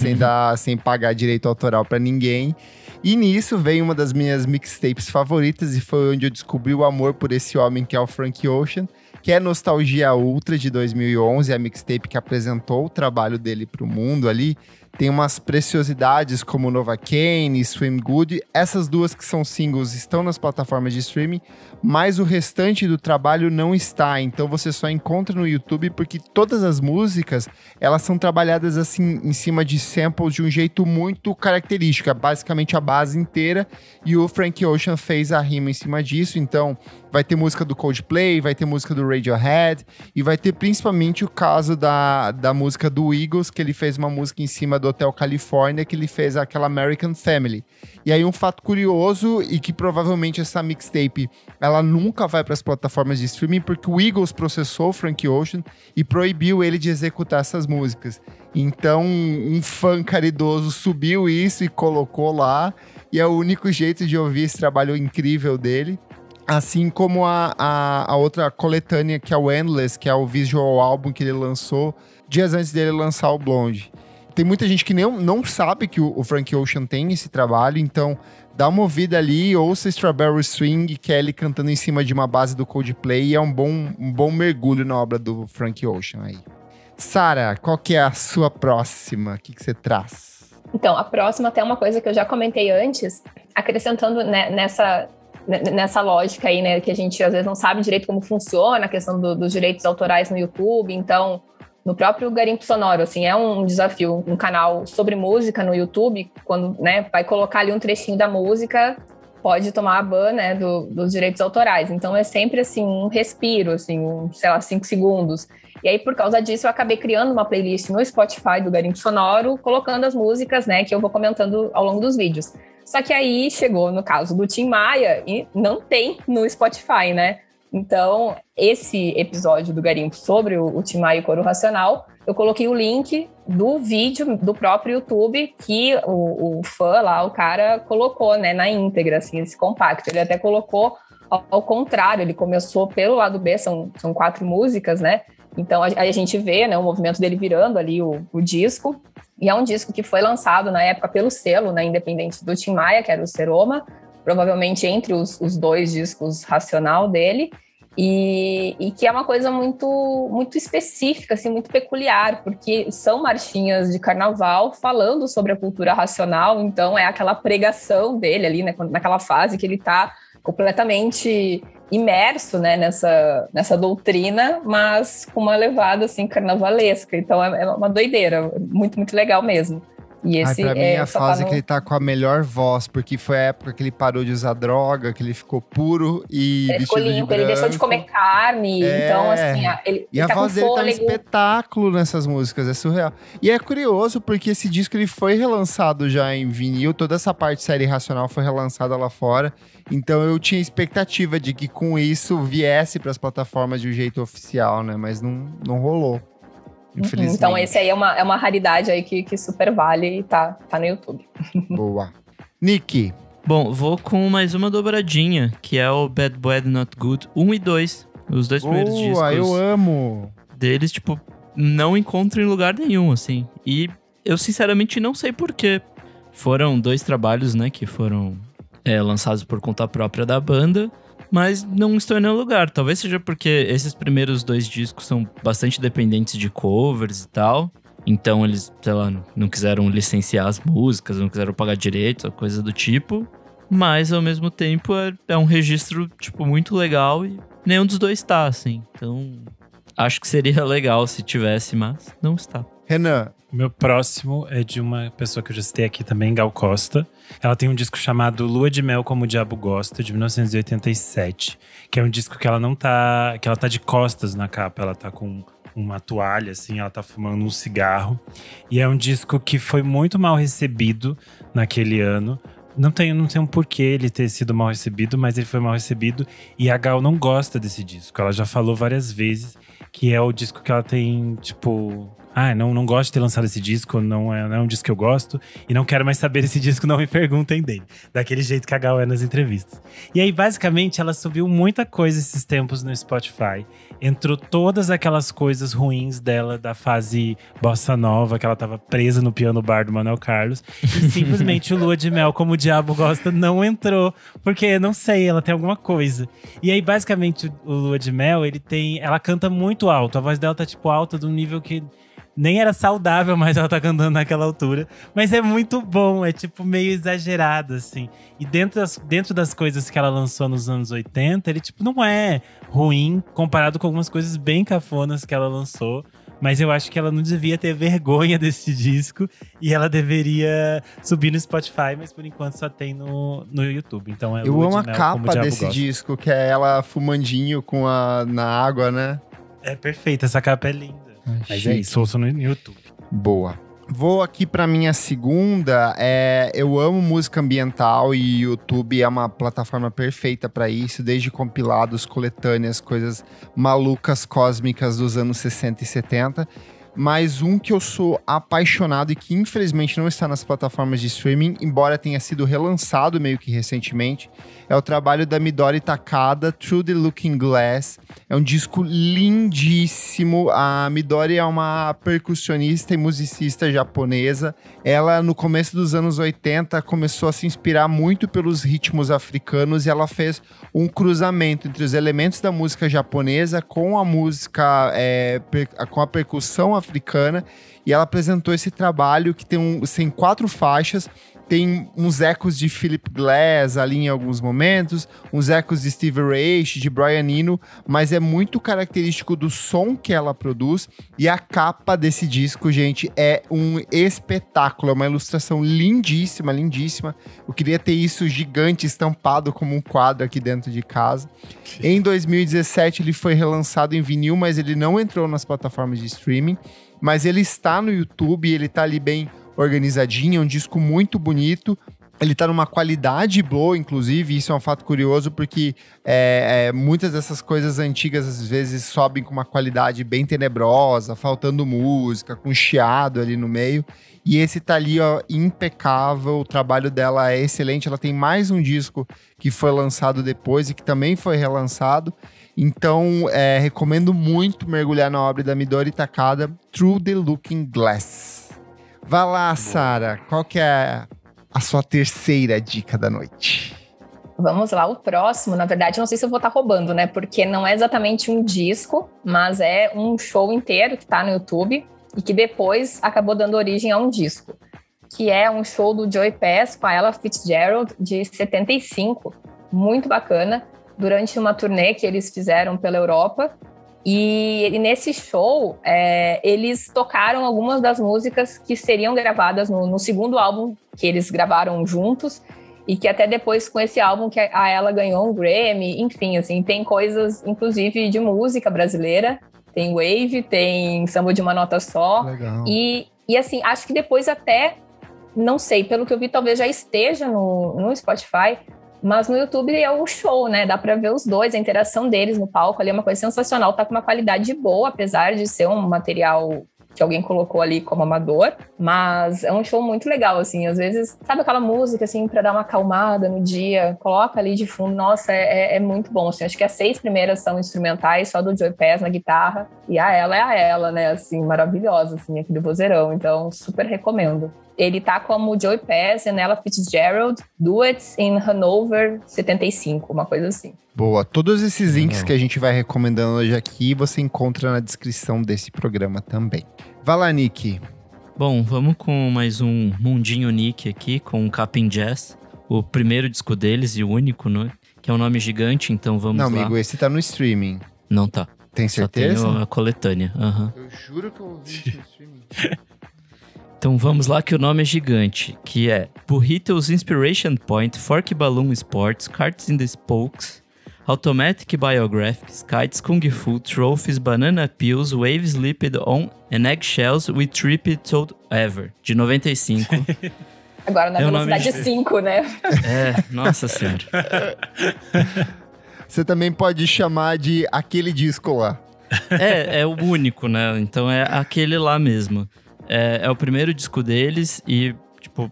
S1: sem pagar direito autoral pra ninguém. E nisso veio uma das minhas mixtapes favoritas e foi onde eu descobri o amor por esse homem que é o Frank Ocean, que é Nostalgia Ultra de 2011, a mixtape que apresentou o trabalho dele pro mundo ali. Tem umas preciosidades como Novocaine, Swim Good. Essas duas que são singles estão nas plataformas de streaming, mas o restante do trabalho não está. Então você só encontra no YouTube porque todas as músicas, elas são trabalhadas assim em cima de samples de um jeito muito característico. É basicamente a base inteira e o Frank Ocean fez a rima em cima disso. Então vai ter música do Coldplay, vai ter música do Radiohead e vai ter principalmente o caso da música do Eagles, que ele fez uma música em cima do Hotel California, que ele fez aquela American Family. E aí um fato curioso e que provavelmente essa mixtape ela nunca vai para as plataformas de streaming porque o Eagles processou o Frank Ocean e proibiu ele de executar essas músicas. Então um fã caridoso subiu isso e colocou lá e é o único jeito de ouvir esse trabalho incrível dele. Assim como a outra coletânea, que é o Endless, que é o visual álbum que ele lançou dias antes dele lançar o Blonde. Tem muita gente que não sabe que o Frank Ocean tem esse trabalho, então dá uma ouvida ali, ouça Strawberry Swing, que é ele cantando em cima de uma base do Coldplay, e é um bom mergulho na obra do Frank Ocean aí. Sara, qual que é a sua próxima? O que você traz?
S4: Então, a próxima até uma coisa que eu já comentei antes, acrescentando nessa lógica aí, né, que a gente às vezes não sabe direito como funciona a questão dos direitos autorais no YouTube. Então, no próprio Garimpo Sonoro, assim, é um desafio, um canal sobre música no YouTube, quando, né, vai colocar ali um trechinho da música, pode tomar a ban, né, dos direitos autorais. Então, é sempre, assim, um respiro, assim, 5 segundos. E aí, por causa disso, eu acabei criando uma playlist no Spotify do Garimpo Sonoro, colocando as músicas, né, que eu vou comentando ao longo dos vídeos. Só que aí chegou no caso do Tim Maia e não tem no Spotify, né? Então, esse episódio do Garimpo sobre o Tim Maia e o Coro Racional, eu coloquei o link do vídeo do próprio YouTube que o fã lá, o cara, colocou, né, na íntegra, assim, esse compacto. Ele até colocou ao contrário, ele começou pelo lado B, são 4 músicas, né? Então, aí a gente vê, né, o movimento dele virando ali o disco. E é um disco que foi lançado na época pelo selo, né, independente do Tim Maia, que era o Seroma, provavelmente entre os 2 discos Racional dele, e que é uma coisa muito, muito específica, assim, muito peculiar, porque são marchinhas de carnaval falando sobre a cultura racional. Então é aquela pregação dele ali, né, naquela fase que ele está completamente imerso, né, nessa doutrina, mas com uma levada assim carnavalesca. Então é uma doideira, muito, muito legal mesmo. E esse
S1: pra mim é a fase que ele tá com a melhor voz, porque foi a época que ele parou de usar droga, que ele ficou puro e
S4: ele ficou limpo, ele deixou de comer carne, então assim, ele
S1: a
S4: tá
S1: voz
S4: com
S1: dele
S4: fôlego.
S1: tá um espetáculo nessas músicas, é surreal. E é curioso porque esse disco ele foi relançado já em vinil, toda essa parte de série Racional foi relançada lá fora, então eu tinha expectativa de que com isso viesse pras plataformas de um jeito oficial, né, mas não rolou. Infelizmente.
S4: Então esse aí é uma raridade aí que super vale e tá no YouTube.
S1: Boa. Nick.
S2: Bom, vou com mais uma dobradinha, que é o Bad Bad Not Good 1 e 2. Os 2 primeiros discos.
S1: Eu amo!
S2: deles, tipo, não encontro em lugar nenhum, assim. E eu, sinceramente, não sei porquê. Foram 2 trabalhos, né, que foram lançados por conta própria da banda, mas não estão em nenhum lugar. Talvez seja porque esses primeiros 2 discos são bastante dependentes de covers e tal. Então eles, sei lá, não quiseram licenciar as músicas, não quiseram pagar direitos, coisa do tipo. Mas, ao mesmo tempo, é um registro, tipo, muito legal e nenhum dos 2 tá, assim. Então, acho que seria legal se tivesse, mas não está.
S1: Renan.
S3: Meu próximo é de uma pessoa que eu já citei aqui também, Gal Costa. Ela tem um disco chamado Lua de Mel Como o Diabo Gosta, de 1987. Que é um disco que ela não tá… que ela tá de costas na capa, ela tá com uma toalha, assim, ela tá fumando um cigarro. E é um disco que foi muito mal recebido naquele ano. Não tem um porquê ele ter sido mal recebido, mas ele foi mal recebido. E a Gal não gosta desse disco. Ela já falou várias vezes que é o disco que ela tem, tipo… não gosto de ter lançado esse disco, não é um disco que eu gosto. E não quero mais saber desse disco, não me perguntem dele. Daquele jeito que a Gal é nas entrevistas. E aí, basicamente, ela subiu muita coisa esses tempos no Spotify. Entrou todas aquelas coisas ruins dela, da fase bossa nova, que ela tava presa no piano bar do Manuel Carlos. E simplesmente o Lua de Mel Como o Diabo Gosta não entrou. Porque, não sei, ela tem alguma coisa. E aí, basicamente, o Lua de Mel, ela canta muito alto. A voz dela tá, tipo, alta de um nível que… nem era saudável, mas ela tá cantando naquela altura. Mas é muito bom, é tipo meio exagerado, assim. E dentro das coisas que ela lançou nos anos 80, ele tipo não é ruim comparado com algumas coisas bem cafonas que ela lançou. Mas eu acho que ela não devia ter vergonha desse disco. E ela deveria subir no Spotify, mas por enquanto só tem no YouTube. Então
S1: eu amo a capa desse disco, que é ela fumandinho na água, né?
S3: É perfeita, essa capa é linda. Mas é isso, ouço no YouTube.
S1: Boa. Vou aqui pra minha segunda. Eu amo música ambiental e YouTube é uma plataforma perfeita pra isso, desde compilados, coletâneas, coisas malucas, cósmicas dos anos 60 e 70. Mas um que eu sou apaixonado e que infelizmente não está nas plataformas de streaming, embora tenha sido relançado meio que recentemente, é o trabalho da Midori Takada, Through the Looking Glass. É um disco lindíssimo. A Midori é uma percussionista e musicista japonesa. Ela, no começo dos anos 80, começou a se inspirar muito pelos ritmos africanos e ela fez um cruzamento entre os elementos da música japonesa com a música, com a percussão africana. E ela apresentou esse trabalho que tem 4 faixas. Tem uns ecos de Philip Glass ali em alguns momentos, uns ecos de Stevie Ray, de Brian Eno, mas é muito característico do som que ela produz. E a capa desse disco, gente, é um espetáculo, é uma ilustração lindíssima, lindíssima. Eu queria ter isso gigante, estampado como um quadro aqui dentro de casa. Em 2017 ele foi relançado em vinil, mas ele não entrou nas plataformas de streaming. Mas ele está no YouTube, ele tá ali bem organizadinho, é um disco muito bonito. Ele tá numa qualidade boa, inclusive, isso é um fato curioso, porque muitas dessas coisas antigas, às vezes, sobem com uma qualidade bem tenebrosa, faltando música, com chiado ali no meio. E esse tá ali, ó, impecável, o trabalho dela é excelente. Ela tem mais um disco que foi lançado depois e que também foi relançado. Então, recomendo muito mergulhar na obra da Midori Takada, Through the Looking Glass. Vai lá, Sara, qual que é a sua terceira dica da noite?
S4: Vamos lá, o próximo, na verdade, não sei se eu vou estar roubando, né? Porque não é exatamente um disco, mas é um show inteiro que tá no YouTube e que depois acabou dando origem a um disco, que é um show do Joey Pass com a Ella Fitzgerald de 75, muito bacana, durante uma turnê que eles fizeram pela Europa. E nesse show, eles tocaram algumas das músicas que seriam gravadas no segundo álbum que eles gravaram juntos, e que até depois, com esse álbum, que a ela ganhou um Grammy, enfim, assim, tem coisas, inclusive, de música brasileira, tem Wave, tem Samba de uma Nota Só.
S1: Legal.
S4: E assim, acho que depois até, não sei, pelo que eu vi, talvez já esteja no Spotify, mas no YouTube é o show, né? Dá pra ver os dois, a interação deles no palco ali é uma coisa sensacional, tá com uma qualidade boa, apesar de ser um material que alguém colocou ali como amador, mas é um show muito legal, assim, às vezes, sabe aquela música, assim, pra dar uma acalmada no dia, coloca ali de fundo, nossa, é muito bom, assim, acho que as 6 primeiras são instrumentais, só do Joey Pass na guitarra, e a ela, né, assim, maravilhosa, assim, aqui do vozeirão, então super recomendo. Ele tá como Joey Pass e Ella Fitzgerald, Duets in Hanover 75, uma coisa assim.
S1: Boa, todos esses links que a gente vai recomendando hoje aqui, você encontra na descrição desse programa também. Vai lá, Nick.
S2: Bom, vamos com mais um Mundinho Nick aqui, com o Cap'n Jazz. O primeiro disco deles e o único, né? Que é um nome gigante, então vamos lá.
S1: Não, amigo, esse tá no streaming.
S2: Não tá.
S1: Tem certeza?
S2: Só tem a coletânea.
S1: Eu juro que eu ouvi no streaming.
S2: Então vamos lá que o nome é gigante, que é Burritos Inspiration Point, Fork Balloon Sports, Carts in the Spokes, Automatic Biographics, Kites, Kung Fu, Trophies, Banana Peels, Waves Slipped On and Eggshells We Tripped Told Ever, de 95.
S4: Agora na velocidade 5, né?
S2: Nossa senhora.
S1: Você também pode chamar de aquele disco lá.
S2: É o único, né? Então é aquele lá mesmo. É o primeiro disco deles e, tipo,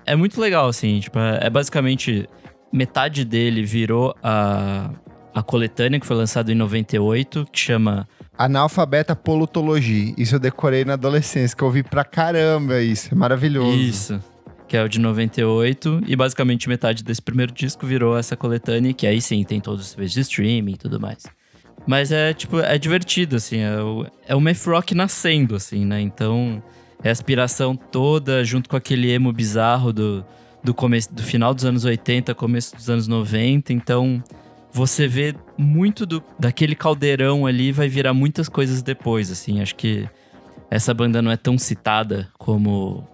S2: é muito legal, assim. Tipo, é basicamente metade dele virou a coletânea que foi lançada em 98, que chama
S1: Analfabeta Polutologia. Isso eu decorei na adolescência, que eu ouvi pra caramba isso. É maravilhoso.
S2: Isso, que é o de 98. E basicamente metade desse primeiro disco virou essa coletânea, que aí sim tem todos os serviços de streaming e tudo mais. Mas é divertido, assim, é o math rock nascendo, assim, né? Então, é a aspiração toda, junto com aquele emo bizarro do final dos anos 80, começo dos anos 90. Então, você vê muito daquele caldeirão ali, vai virar muitas coisas depois, assim. Acho que essa banda não é tão citada como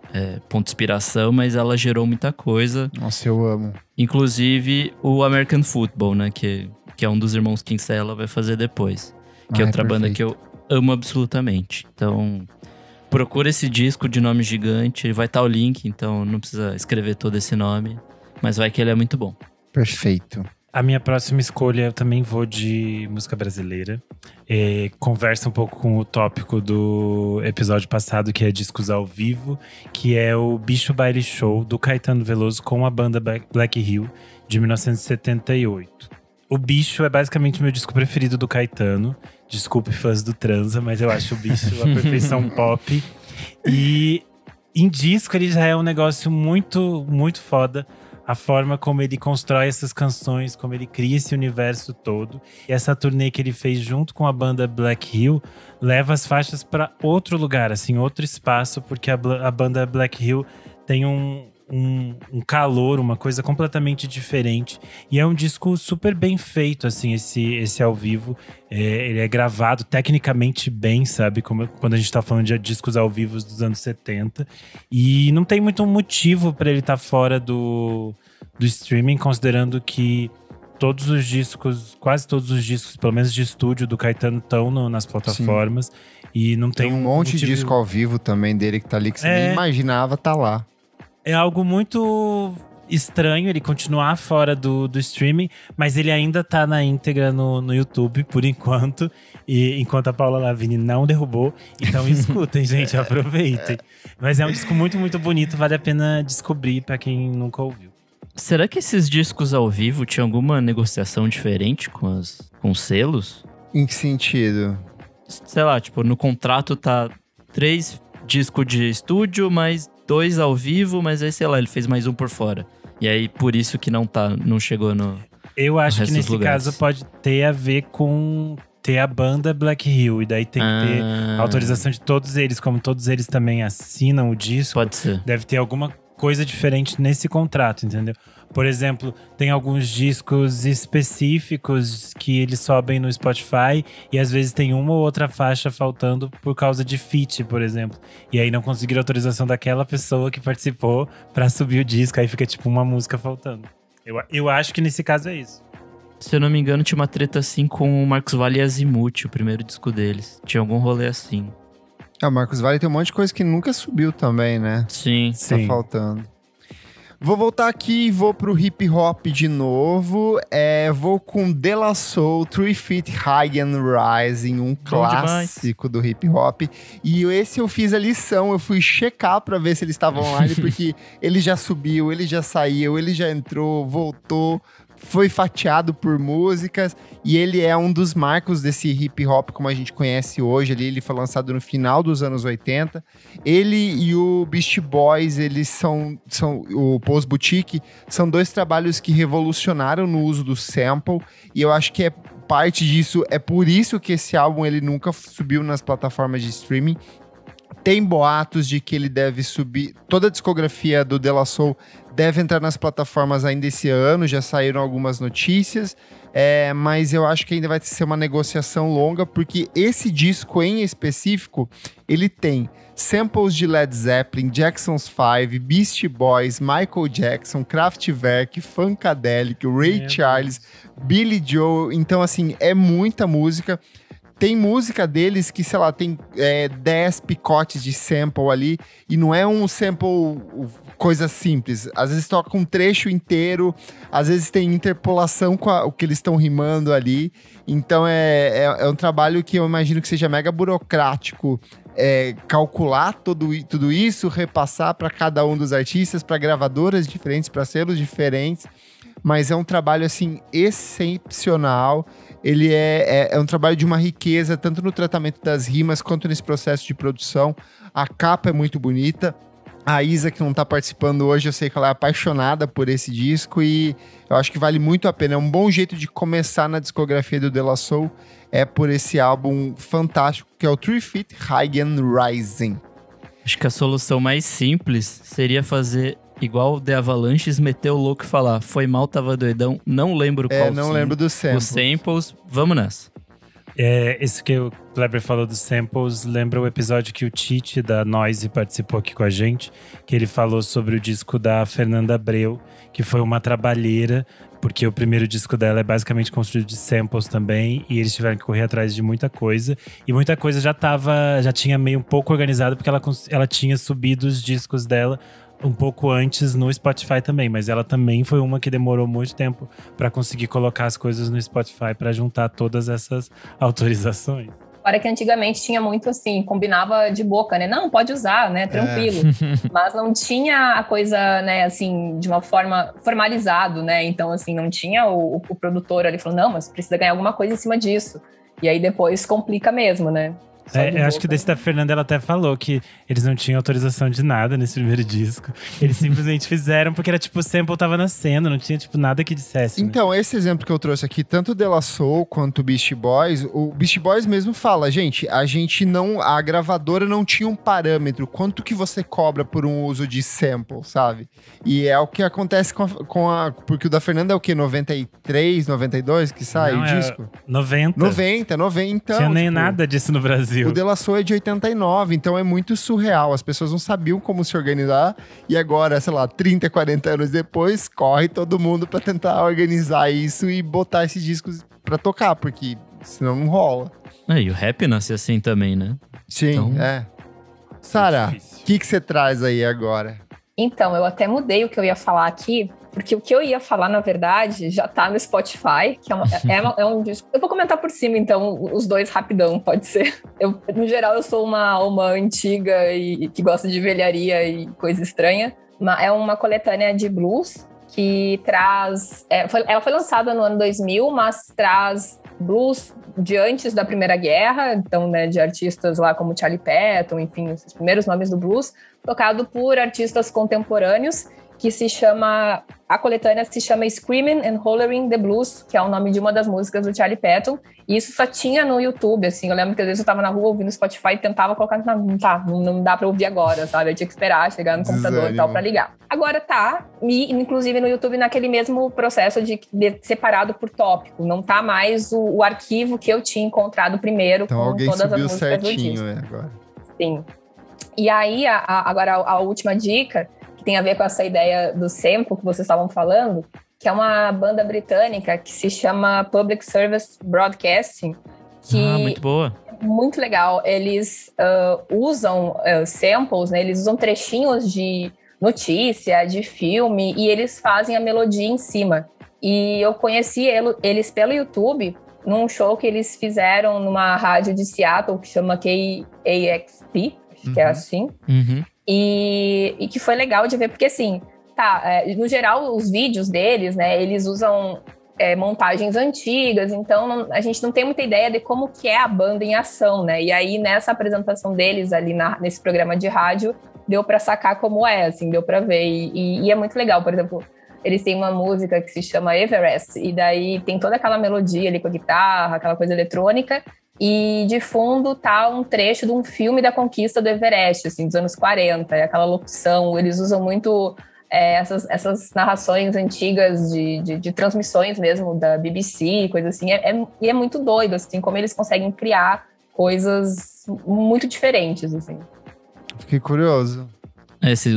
S2: ponto de inspiração, mas ela gerou muita coisa.
S1: Nossa, eu amo.
S2: Inclusive, o American Football, né? Que é um dos irmãos Kinsella vai fazer depois. Que é outra banda que eu amo absolutamente. Então, procura esse disco de nome gigante. Vai estar o link, então não precisa escrever todo esse nome. Mas vai que ele é muito bom.
S1: Perfeito.
S3: A minha próxima escolha, eu também vou de música brasileira. Conversa um pouco com o tópico do episódio passado, que é discos ao vivo. Que é o Bicho Baile Show, do Caetano Veloso, com a banda Black Hill, de 1978. O Bicho é basicamente o meu disco preferido do Caetano. Desculpe, fãs do Transa, mas eu acho o Bicho a perfeição pop. E em disco ele já é um negócio muito, muito foda. A forma como ele constrói essas canções, como ele cria esse universo todo. E essa turnê que ele fez junto com a banda Black Hill leva as faixas para outro lugar, assim, outro espaço. Porque a banda Black Hill tem um calor, uma coisa completamente diferente. E é um disco super bem feito, assim, esse ao vivo. Ele é gravado tecnicamente bem, sabe? Como quando a gente tá falando de discos ao vivo dos anos 70. E não tem muito motivo para ele estar fora do streaming, considerando que todos os discos, quase todos os discos, pelo menos de estúdio do Caetano, estão nas plataformas. Sim. E não tem
S1: um monte de disco ao vivo também dele que tá ali, que você nem imaginava tá lá.
S3: É algo muito estranho ele continuar fora do streaming, mas ele ainda tá na íntegra no YouTube, por enquanto. E enquanto a Paula Lavigne não derrubou. Então escutem, gente, aproveitem. Mas é um disco muito, muito bonito, vale a pena descobrir pra quem nunca ouviu.
S2: Será que esses discos ao vivo tinham alguma negociação diferente com os selos?
S1: Em que sentido?
S2: Sei lá, tipo, no contrato tá 3 discos de estúdio, mais 2 ao vivo, mas aí, sei lá, ele fez mais um por fora. E aí, por isso que não chegou no
S3: Eu acho que nesse caso pode ter a ver com ter a banda Black Hill. E daí tem que ter a autorização de todos eles. Como todos eles também assinam o disco.
S2: Pode ser.
S3: Deve ter alguma coisa diferente nesse contrato, entendeu? Por exemplo, tem alguns discos específicos que eles sobem no Spotify e às vezes tem uma ou outra faixa faltando por causa de feat, por exemplo. E aí não conseguiram autorização daquela pessoa que participou pra subir o disco, aí fica tipo uma música faltando. Eu acho que nesse caso é isso.
S2: Se eu não me engano, tinha uma treta assim com o Marcos Valle e Azimuth, o primeiro disco deles. Tinha algum rolê assim.
S1: O Marcos Valle tem um monte de coisa que nunca subiu também, né?
S2: Sim.
S1: Tá faltando. Vou voltar aqui e vou pro hip hop de novo. Vou com De La Soul, 3 Feet High and Rising, um clássico do hip hop. E esse eu fiz a lição, eu fui checar pra ver se ele estava online, porque ele já subiu, ele já saiu, ele já entrou, voltou, foi fatiado por músicas, e ele é um dos marcos desse hip hop como a gente conhece hoje. Ele foi lançado no final dos anos 80. Ele e o Beastie Boys, eles são o Pose Boutique, são dois trabalhos que revolucionaram no uso do sample, e eu acho que parte disso, é por isso que esse álbum ele nunca subiu nas plataformas de streaming. Tem boatos de que ele deve subir, toda a discografia do De La Soul deve entrar nas plataformas ainda esse ano, já saíram algumas notícias, mas eu acho que ainda vai ser uma negociação longa, porque esse disco em específico, ele tem samples de Led Zeppelin, Jackson's 5, Beastie Boys, Michael Jackson, Kraftwerk, Funkadelic, Ray Charles, Billy Joel, então assim, é muita música. Tem música deles que, sei lá, tem 10 picotes de sample ali, e não é um sample coisa simples. Às vezes toca um trecho inteiro, às vezes tem interpolação com o que eles estão rimando ali. Então é um trabalho que eu imagino que seja mega burocrático, calcular tudo isso, repassar para cada um dos artistas, para gravadoras diferentes, para selos diferentes. Mas é um trabalho, assim, excepcional. Ele é um trabalho de uma riqueza, tanto no tratamento das rimas, quanto nesse processo de produção. A capa é muito bonita. A Isa, que não tá participando hoje, eu sei que ela é apaixonada por esse disco, e eu acho que vale muito a pena. É um bom jeito de começar na discografia do De La Soul, por esse álbum fantástico, que é o 3 Feet High and Rising.
S2: Acho que a solução mais simples seria fazer igual o The Avalanches, meter o louco e falar: foi mal, tava doidão, não lembro qual
S1: não lembro dos samples.
S2: Os samples, vamos nessa.
S3: Isso que o Kleber falou dos samples lembra o episódio que o Tite da Noise participou aqui com a gente, que ele falou sobre o disco da Fernanda Abreu, que foi uma trabalheira, porque o primeiro disco dela é basicamente construído de samples também, e eles tiveram que correr atrás de muita coisa, e muita coisa já tinha meio um pouco organizado, porque ela tinha subido os discos dela um pouco antes no Spotify também, mas ela também foi uma que demorou muito tempo para conseguir colocar as coisas no Spotify, para juntar todas essas autorizações.
S4: Fora que antigamente tinha muito assim, combinava de boca, né? Não, pode usar, né? Tranquilo. Mas não tinha a coisa, né, assim, de uma forma formalizado, né? Então, assim, não tinha o produtor ali falando, não, mas precisa ganhar alguma coisa em cima disso. E aí depois complica mesmo, né?
S3: Eu acho que desse da Fernanda, ela até falou que eles não tinham autorização de nada nesse primeiro disco. Eles simplesmente fizeram porque era tipo, o sample tava nascendo, não tinha tipo nada que dissesse.
S1: Então, esse exemplo que eu trouxe aqui, tanto o De La Soul quanto o Beastie Boys, o Beastie Boys mesmo fala, a gravadora não tinha um parâmetro, quanto que você cobra por um uso de sample, sabe? E é o que acontece porque o da Fernanda é o quê? 93, 92 que sai o disco?
S3: 90.
S1: 90, então.
S3: Tinha nem nada disso no Brasil.
S1: O De La Soul é de 89, então é muito surreal. As pessoas não sabiam como se organizar. E agora, sei lá, 30, 40 anos depois, corre todo mundo pra tentar organizar isso e botar esses discos pra tocar, porque senão não rola.
S2: E o rap nasce assim também, né?
S1: Sim, então... Sara, o que você traz aí agora?
S4: Então, eu até mudei o que eu ia falar aqui, porque o que eu ia falar, na verdade, já tá no Spotify, que é um disco... Eu vou comentar por cima, então, os dois rapidão, pode ser. No geral, eu sou uma alma antiga e que gosta de velharia e coisa estranha. É uma coletânea de blues que traz... ela foi lançada no ano 2000, mas traz blues de antes da Primeira Guerra, então, né, de artistas lá como Charlie Patton, enfim, os primeiros nomes do blues, tocado por artistas contemporâneos, que a coletânea se chama Screaming and Hollering the Blues, que é o nome de uma das músicas do Charlie Patton, e isso só tinha no YouTube, assim, eu lembro que às vezes eu tava na rua ouvindo Spotify e tentava colocar, não dá pra ouvir agora, sabe, eu tinha que esperar chegar no computador e tal pra ligar. Agora tá, e inclusive no YouTube naquele mesmo processo de separado por tópico, não tá mais o arquivo que eu tinha encontrado primeiro,
S1: então,
S4: com todas as músicas
S1: certinho,
S4: do disco.
S1: Agora.
S4: Sim. E aí, agora a última dica, que tem a ver com essa ideia do sample que vocês estavam falando, que é uma banda britânica que se chama Public Service Broadcasting, que
S2: muito boa.
S4: É muito legal. Eles usam samples, né? Eles usam trechinhos de notícia, de filme, e eles fazem a melodia em cima. E eu conheci eles pelo YouTube, num show que eles fizeram numa rádio de Seattle, que chama KAXP, acho que é assim. E que foi legal de ver, porque assim, no geral, os vídeos deles, né, eles usam montagens antigas, então a gente não tem muita ideia de como que é a banda em ação, né? E aí, nessa apresentação deles ali nesse programa de rádio, deu pra sacar como é, assim, deu pra ver. E é muito legal, por exemplo, eles têm uma música que se chama Everest, e daí tem toda aquela melodia ali com a guitarra, aquela coisa eletrônica, e de fundo tá um trecho de um filme da conquista do Everest, assim, dos anos 40, aquela locução, eles usam muito essas narrações antigas de transmissões mesmo da BBC, coisa assim, e é muito doido, assim, como eles conseguem criar coisas muito diferentes, assim.
S1: Fiquei curioso.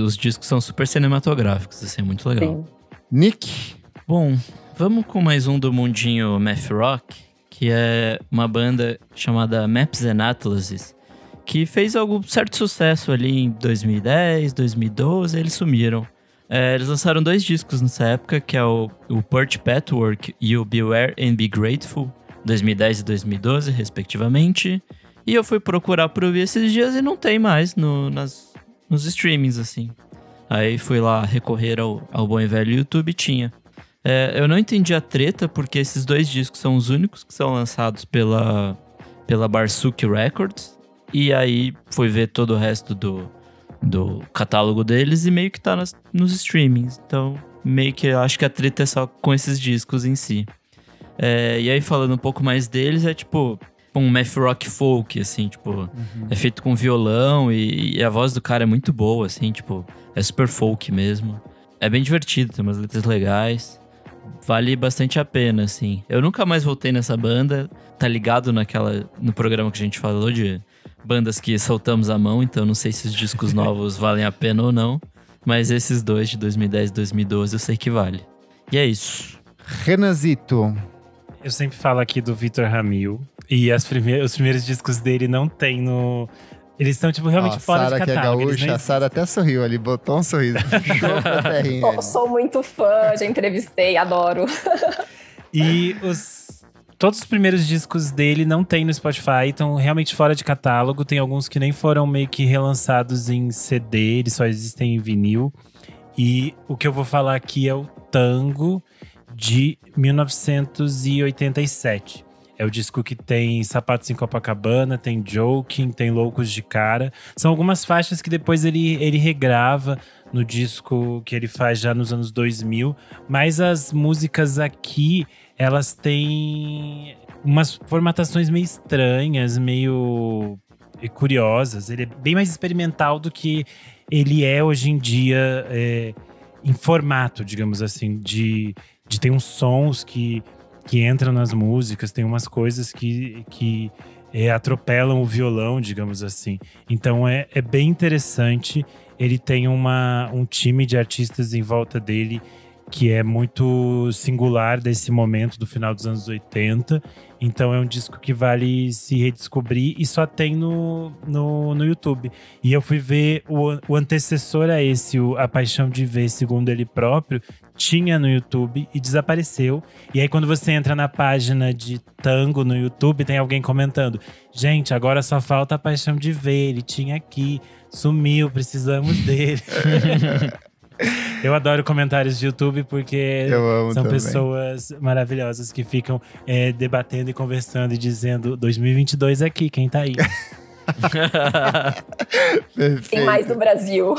S2: Os discos são super cinematográficos, assim, é muito legal.
S4: Sim.
S1: Nick?
S2: Bom, vamos com mais um do mundinho math rock, que é uma banda chamada Maps and Atlases, que fez algum certo sucesso ali em 2010, 2012, eles sumiram. Eles lançaram 2 discos nessa época, que é o Perch Patchwork e o Beware and Be Grateful, 2010 e 2012, respectivamente. E eu fui procurar por ouvir esses dias e não tem mais nos streamings, assim. Aí fui lá recorrer ao bom e velho YouTube e tinha. Eu não entendi a treta, porque esses 2 discos são os únicos que são lançados pela Barsuk Records. E aí fui ver todo o resto do catálogo deles e meio que tá nos streamings. Então, meio que eu acho que a treta é só com esses discos em si. E aí, falando um pouco mais deles, é tipo um math rock folk, assim, tipo... É feito com violão e a voz do cara é muito boa, assim, tipo... É super folk mesmo. É bem divertido, tem umas letras legais. Vale bastante a pena, assim. Eu nunca mais voltei nessa banda. Tá ligado no programa que a gente falou de bandas que soltamos a mão, então não sei se os discos novos valem a pena ou não. Mas esses 2 de 2010 e 2012 eu sei que vale. E é isso.
S1: Renanzito.
S3: Eu sempre falo aqui do Vitor Ramil. E os primeiros discos dele não tem no... Eles estão, tipo, realmente fora de catálogo.
S1: Que é gaúcha, a Sara até sorriu ali, botou um sorriso.
S4: Sou muito fã, já entrevistei, adoro.
S3: E todos os primeiros discos dele não tem no Spotify, estão realmente fora de catálogo. Tem alguns que nem foram meio que relançados em CD, eles só existem em vinil. E o que eu vou falar aqui é o Tango, de 1987. É o disco que tem Sapatos em Copacabana, tem Joking, tem Loucos de Cara. São algumas faixas que depois ele regrava no disco que ele faz já nos anos 2000. Mas as músicas aqui, elas têm umas formatações meio estranhas, meio curiosas. Ele é bem mais experimental do que ele é hoje em dia em formato, digamos assim, de ter uns sons que entram nas músicas, tem umas coisas que atropelam o violão, digamos assim. Então é bem interessante. Ele tem um time de artistas em volta dele que é muito singular desse momento do final dos anos 80. Então é um disco que vale se redescobrir e só tem no YouTube. E eu fui ver o antecessor a esse, A Paixão de Ver, segundo ele próprio, tinha no YouTube e desapareceu. E aí quando você entra na página de Tango no YouTube, tem alguém comentando: gente, agora só falta A Paixão de Ver, ele tinha aqui, sumiu, precisamos dele. Eu adoro comentários de YouTube porque são também pessoas maravilhosas que ficam debatendo e conversando e dizendo 2022 aqui, quem tá aí?
S4: Tem mais do Brasil.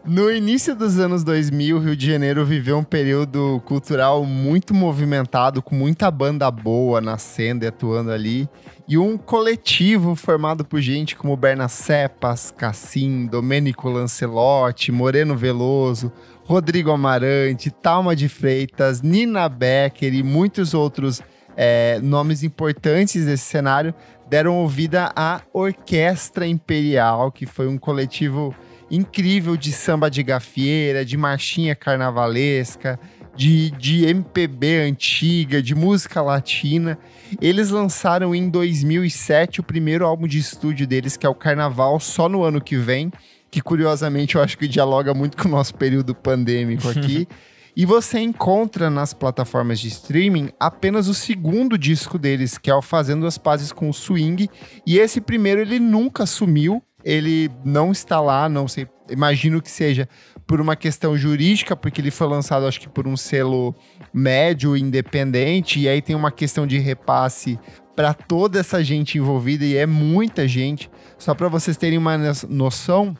S1: No início dos anos 2000, o Rio de Janeiro viveu um período cultural muito movimentado, com muita banda boa nascendo e atuando ali. E um coletivo formado por gente como Berna Cepas, Cassim, Domênico Lancelotti, Moreno Veloso, Rodrigo Amarante, Thalma de Freitas, Nina Becker e muitos outros nomes importantes desse cenário deram vida à Orquestra Imperial, que foi um coletivo incrível de samba de gafieira, de marchinha carnavalesca, de MPB antiga, de música latina. Eles lançaram em 2007 o primeiro álbum de estúdio deles, que é o Carnaval, só no ano que vem, que curiosamente eu acho que dialoga muito com o nosso período pandêmico aqui. E você encontra nas plataformas de streaming apenas o segundo disco deles, que é o Fazendo as Pazes com o Swing. E esse primeiro ele nunca sumiu, ele não está lá, não sei, imagino que seja por uma questão jurídica, porque ele foi lançado acho que por um selo médio, independente, e aí tem uma questão de repasse para toda essa gente envolvida, e é muita gente. Só para vocês terem uma noção,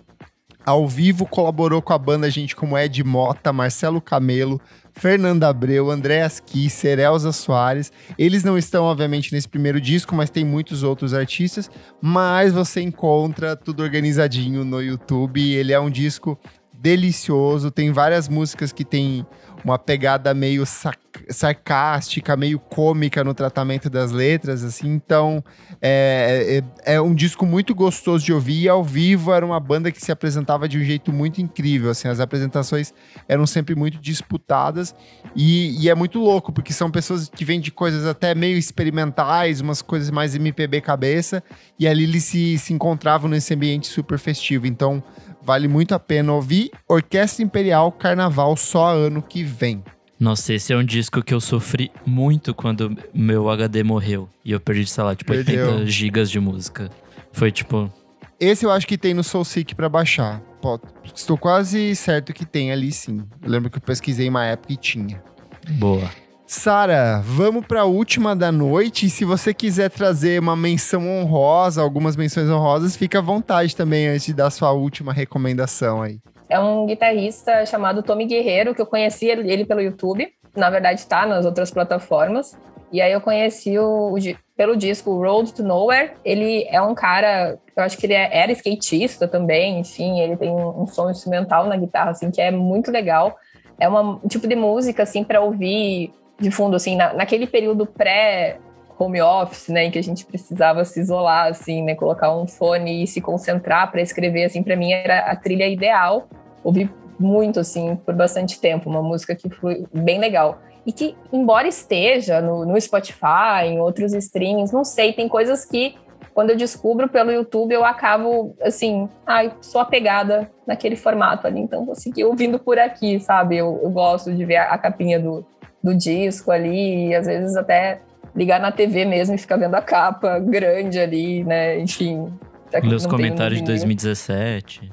S1: ao vivo colaborou com a banda gente como Ed Mota, Marcelo Camelo, Fernanda Abreu, Andréas Kisser, Elza Soares. Eles não estão, obviamente, nesse primeiro disco, mas tem muitos outros artistas. Mas você encontra tudo organizadinho no YouTube. Ele é um disco delicioso, tem várias músicas que tem uma pegada meio sarcástica, meio cômica no tratamento das letras, assim, então é um disco muito gostoso de ouvir, e ao vivo era uma banda que se apresentava de um jeito muito incrível, assim, as apresentações eram sempre muito disputadas, e é muito louco, porque são pessoas que vêm de coisas até meio experimentais, umas coisas mais MPB cabeça, e ali eles se encontravam nesse ambiente super festivo, então vale muito a pena ouvir. Orquestra Imperial Carnaval só ano que vem.
S2: Nossa, esse é um disco que eu sofri muito quando meu HD morreu. E eu perdi, sei lá, tipo, 80 gigas de música. Foi tipo...
S1: Esse eu acho que tem no SoulSeek pra baixar. Pô, estou quase certo que tem ali sim. Eu lembro que eu pesquisei uma época e tinha.
S2: Boa.
S1: Sara, vamos para a última da noite. E se você quiser trazer uma menção honrosa, algumas menções honrosas, fica à vontade também antes de dar sua última recomendação aí.
S4: É um guitarrista chamado Tommy Guerreiro, que eu conheci ele pelo YouTube. Na verdade, tá nas outras plataformas. E aí eu conheci pelo disco Road to Nowhere. Ele é um cara, eu acho que ele era skatista também, enfim, ele tem um som instrumental na guitarra, assim, que é muito legal. É um tipo de música, assim, para ouvir de fundo, assim, naquele período pré-home office, né, em que a gente precisava se isolar, assim, né, colocar um fone e se concentrar para escrever, assim, para mim era a trilha ideal. Ouvi muito, assim, por bastante tempo, uma música que foi bem legal. E que, embora esteja no Spotify, em outros streamings, não sei, tem coisas que, quando eu descubro pelo YouTube, eu acabo, assim, sou apegada naquele formato ali, então vou seguir ouvindo por aqui, sabe? Eu gosto de ver a capinha do disco ali, e às vezes até ligar na TV mesmo e ficar vendo a capa grande ali, né? Enfim.
S2: Ler os comentários de 2017.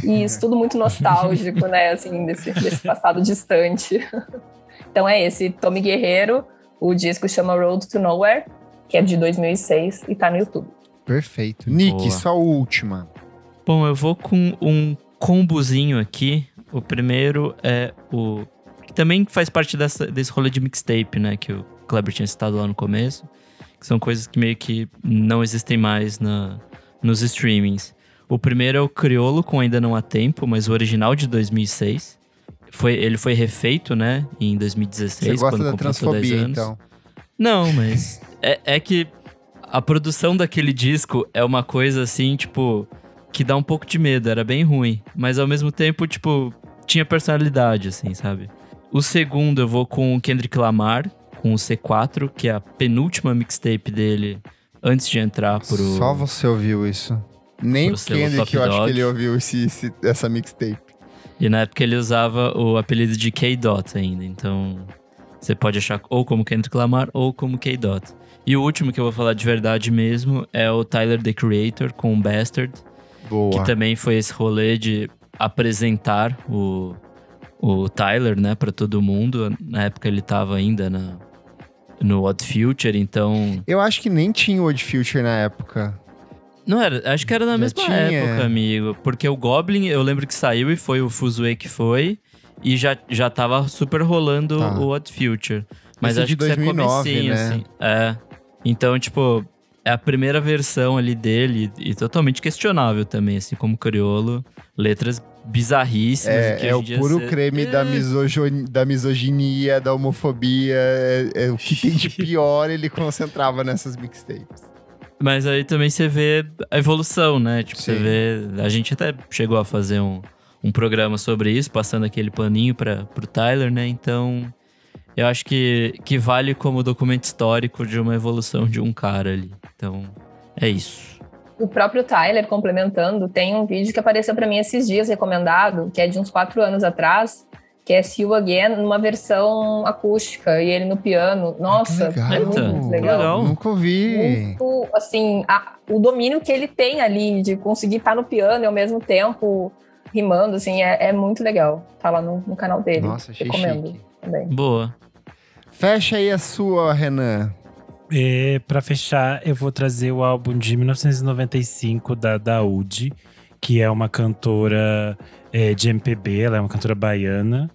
S4: Isso, tudo muito nostálgico, né? Assim, desse passado distante. Então é esse, Tommy Guerreiro, o disco chama Road to Nowhere, que é de 2006 e tá no YouTube.
S1: Perfeito. Nick,
S2: Boa.
S1: sua última.
S2: Bom, eu vou com um combozinho aqui. O primeiro é o... que também faz parte desse rolê de mixtape, né? Que o Kleber tinha citado lá no começo. Que são coisas que meio que não existem mais nos streamings. O primeiro é o Criolo, com Ainda Não Há Tempo, mas o original de 2006. Ele foi refeito, né? Em 2016,
S1: Você gosta
S2: quando
S1: da
S2: completou 10
S1: transfobia,
S2: anos.
S1: então?
S2: Não, mas é que a produção daquele disco é uma coisa assim, tipo, que dá um pouco de medo, era bem ruim. Mas ao mesmo tempo, tipo, tinha personalidade, assim, sabe? O segundo eu vou com o Kendrick Lamar, com o C4, que é a penúltima mixtape dele antes de entrar pro...
S1: Só você ouviu isso. Nem o Kendrick, eu acho que ele ouviu essa mixtape.
S2: E na época ele usava o apelido de K-Dot ainda, então você pode achar ou como Kendrick Lamar ou como K-Dot. E o último que eu vou falar de verdade mesmo é o Tyler, The Creator, com o Bastard.
S1: Boa.
S2: Que também foi esse rolê de apresentar o Tyler, né, pra todo mundo. Na época ele tava ainda no Odd Future, então...
S1: Eu acho que nem tinha o Odd Future na época.
S2: Não era, acho que era na mesma
S1: tinha.
S2: época, amigo. Porque o Goblin, eu lembro que saiu e foi o Fuzue que foi. E já tava super rolando o Odd Future. Mas
S1: Esse
S2: acho
S1: de
S2: que
S1: 2009,
S2: isso é comecinho,
S1: né?
S2: assim. É. Então, tipo, é a primeira versão ali dele. E totalmente questionável também, assim como Criolo. Letras bizarríssimas.
S1: É o puro creme da misoginia, da homofobia. O que tem de pior ele concentrava nessas mixtapes.
S2: Mas aí também você vê a evolução, né? Tipo,
S1: Sim.
S2: você vê... A gente até chegou a fazer um programa sobre isso, passando aquele paninho pro Tyler, né? Então, eu acho que vale como documento histórico de uma evolução de um cara ali. Então, é isso.
S4: O próprio Tyler, complementando, tem um vídeo que apareceu para mim esses dias, recomendado, que é de uns 4 anos atrás, que é See You Again, numa versão acústica, e ele no piano. Nossa, é muito legal.
S1: Nunca ouvi.
S4: Muito, assim, o domínio que ele tem ali, de conseguir estar no piano e ao mesmo tempo rimando, assim, é muito legal. Tá lá no canal dele.
S1: Nossa, achei
S4: recomendo
S1: chique.
S4: também.
S2: Boa.
S1: Fecha aí a sua, Renan.
S3: Pra fechar, eu vou trazer o álbum de 1995 da Daúde, que é uma cantora de MPB, ela é uma cantora baiana.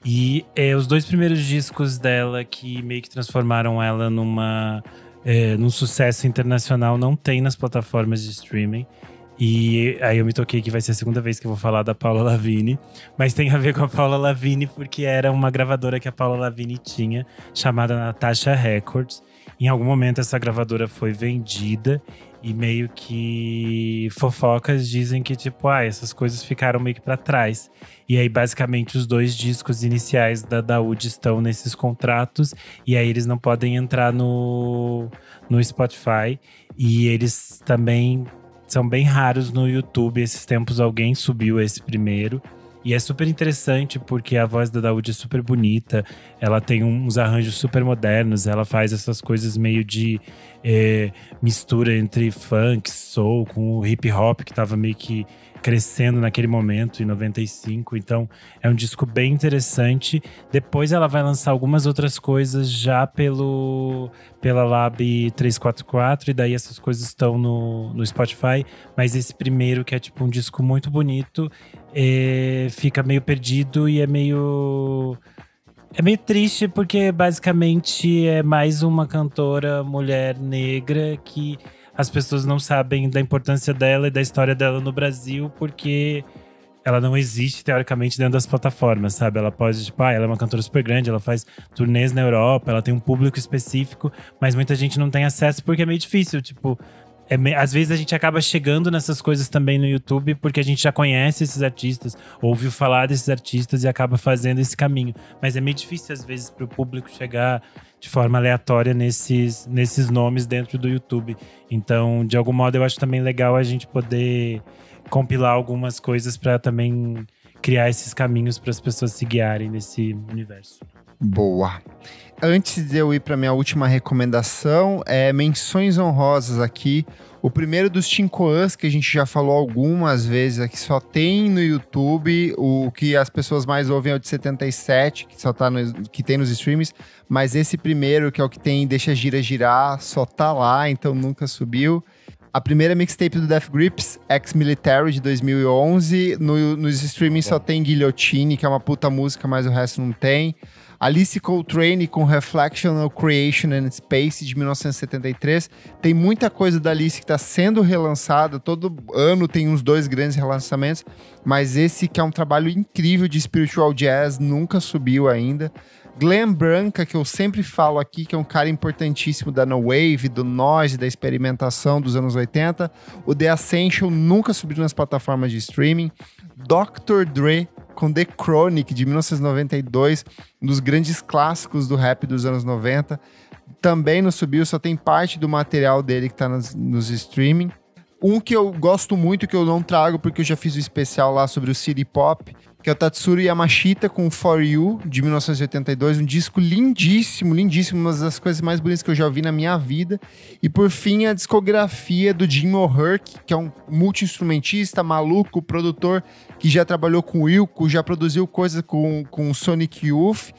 S3: E os 2 primeiros discos dela, que meio que transformaram ela num sucesso internacional, não tem nas plataformas de streaming. E aí eu me toquei que vai ser a segunda vez que eu vou falar da Paula Lavigne. Mas tem a ver com a Paula Lavigne, porque era uma gravadora que a Paula Lavigne tinha, chamada Natasha Records. Em algum momento essa gravadora foi vendida e meio que fofocas dizem que tipo, essas coisas ficaram meio que pra trás. E aí basicamente os 2 discos iniciais da Daúde estão nesses contratos e aí eles não podem entrar no Spotify. E eles também são bem raros no YouTube. Esses tempos alguém subiu esse primeiro. E é super interessante porque a voz da Daúde é super bonita. Ela tem uns arranjos super modernos. Ela faz essas coisas meio de mistura entre funk, soul, com o hip hop que tava meio que crescendo naquele momento, em 95. Então é um disco bem interessante. Depois ela vai lançar algumas outras coisas já pela Lab 344. E daí essas coisas estão no Spotify. Mas esse primeiro, que é tipo um disco muito bonito, fica meio perdido e é meio triste, porque basicamente é mais uma cantora mulher negra que as pessoas não sabem da importância dela e da história dela no Brasil, porque ela não existe, teoricamente, dentro das plataformas, sabe? Ela pode, tipo, ela é uma cantora super grande, ela faz turnês na Europa, ela tem um público específico, mas muita gente não tem acesso porque é meio difícil, tipo… às vezes a gente acaba chegando nessas coisas também no YouTube porque a gente já conhece esses artistas, ouviu falar desses artistas e acaba fazendo esse caminho. Mas é meio difícil, às vezes, para o público chegar de forma aleatória nesses nomes dentro do YouTube. Então, de algum modo, eu acho também legal a gente poder compilar algumas coisas para também criar esses caminhos para as pessoas se guiarem nesse universo.
S1: Boa. Antes de eu ir para minha última recomendação, menções honrosas aqui. O primeiro dos Tinkoãs, que a gente já falou algumas vezes aqui, só tem no YouTube. O que as pessoas mais ouvem é o de 77, que só tá que tem nos streams. Mas esse primeiro, que é o que tem Deixa Gira Girar, só tá lá, então nunca subiu. A primeira mixtape do Death Grips, Ex-Military, de 2011. Nos streamings só tem Guillotine, que é uma puta música, mas o resto não tem. Alice Coltrane com Reflectional Creation and Space, de 1973. Tem muita coisa da Alice que está sendo relançada. Todo ano tem uns 2 grandes relançamentos. Mas esse, que é um trabalho incrível de spiritual jazz, nunca subiu ainda. Glenn Branca, que eu sempre falo aqui, que é um cara importantíssimo da No Wave, do noise, da experimentação dos anos 80. O The Ascension nunca subiu nas plataformas de streaming. Dr. Dre com The Chronic, de 1992, um dos grandes clássicos do rap dos anos 90. Também não subiu, só tem parte do material dele que tá nos streaming. Um que eu gosto muito, que eu não trago porque eu já fiz o especial lá sobre o City Pop, que é o Tatsuro Yamashita com For You, de 1982. Um disco lindíssimo, lindíssimo. Uma das coisas mais bonitas que eu já ouvi na minha vida. E por fim, a discografia do Jim O'Hurk, que é um multi-instrumentista, maluco, produtor, que já trabalhou com o Wilco, já produziu coisas com Sonic Youth.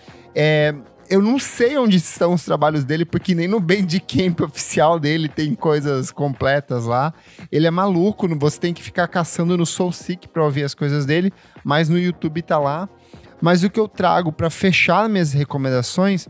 S1: Eu não sei onde estão os trabalhos dele, porque nem no Bandcamp oficial dele tem coisas completas lá. Ele é maluco, você tem que ficar caçando no SoulSeek pra ouvir as coisas dele, mas no YouTube tá lá. Mas o que eu trago pra fechar minhas recomendações